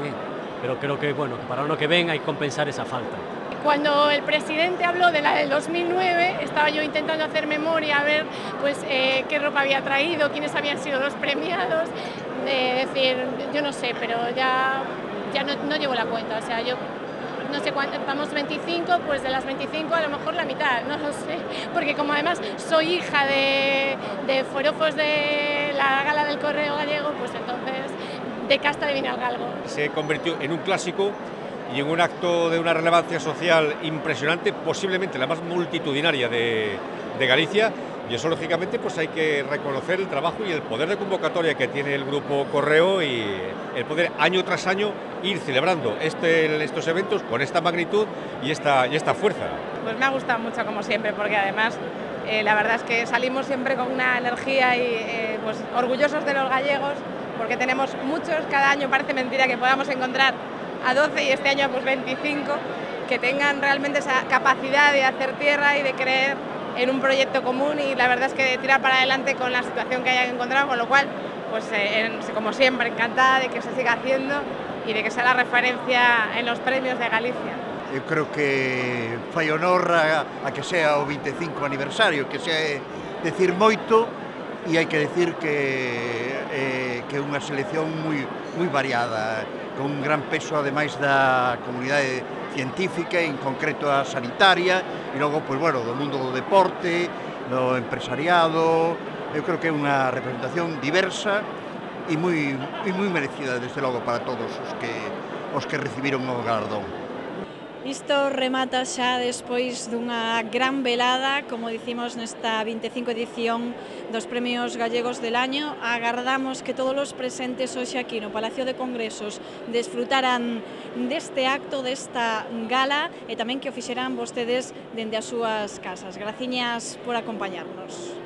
pero creo que, bueno, para o ano que ven hai que compensar esa falta. Cuando el presidente habló de la del 2009, estaba yo intentando hacer memoria, a ver pues, qué ropa había traído, quiénes habían sido los premiados, decir, yo no sé, pero ya no llevo la cuenta, o sea, yo no sé cuánto, vamos 25, pues de las 25 a lo mejor la mitad, no lo sé, porque como además soy hija de forofos de la gala del Correo Gallego, pues entonces de casta de vine al galgo. Se convirtió en un clásico y en un acto de una relevancia social impresionante, posiblemente la más multitudinaria de Galicia, y eso lógicamente pues hay que reconocer el trabajo y el poder de convocatoria que tiene el Grupo Correo y el poder año tras año ir celebrando estos eventos con esta magnitud y esta fuerza. Pues me ha gustado mucho como siempre, porque además la verdad es que salimos siempre con una energía y pues orgullosos de los gallegos, porque tenemos muchos, cada año parece mentira que podamos encontrar a 12 y este año pues 25, que tengan realmente esa capacidad de hacer tierra y de creer en un proyecto común, y la verdad es que tirar para adelante con la situación que hayan encontrado, con lo cual, pues como siempre, encantada de que se siga haciendo y de que sea la referencia en los premios de Galicia. Eu creo que fai honor a que sea o 25 aniversario, que sea decir moito, e hai que decir que é unha selección moi variada, con un gran peso ademais da comunidade científica, en concreto a sanitaria, e logo, pois, bueno, do mundo do deporte, do empresariado. Eu creo que é unha representación diversa e moi merecida, desde logo, para todos os que recibiron o galardón. Isto remata xa despois dunha gran velada, como dicimos nesta 25 edición dos Premios Gallegos del Año. Agardamos que todos os presentes hoxe aquí no Palacio de Congresos desfrutaran deste acto, desta gala, e tamén que o fixeran vostedes dende as súas casas. Graciñas por acompañarnos.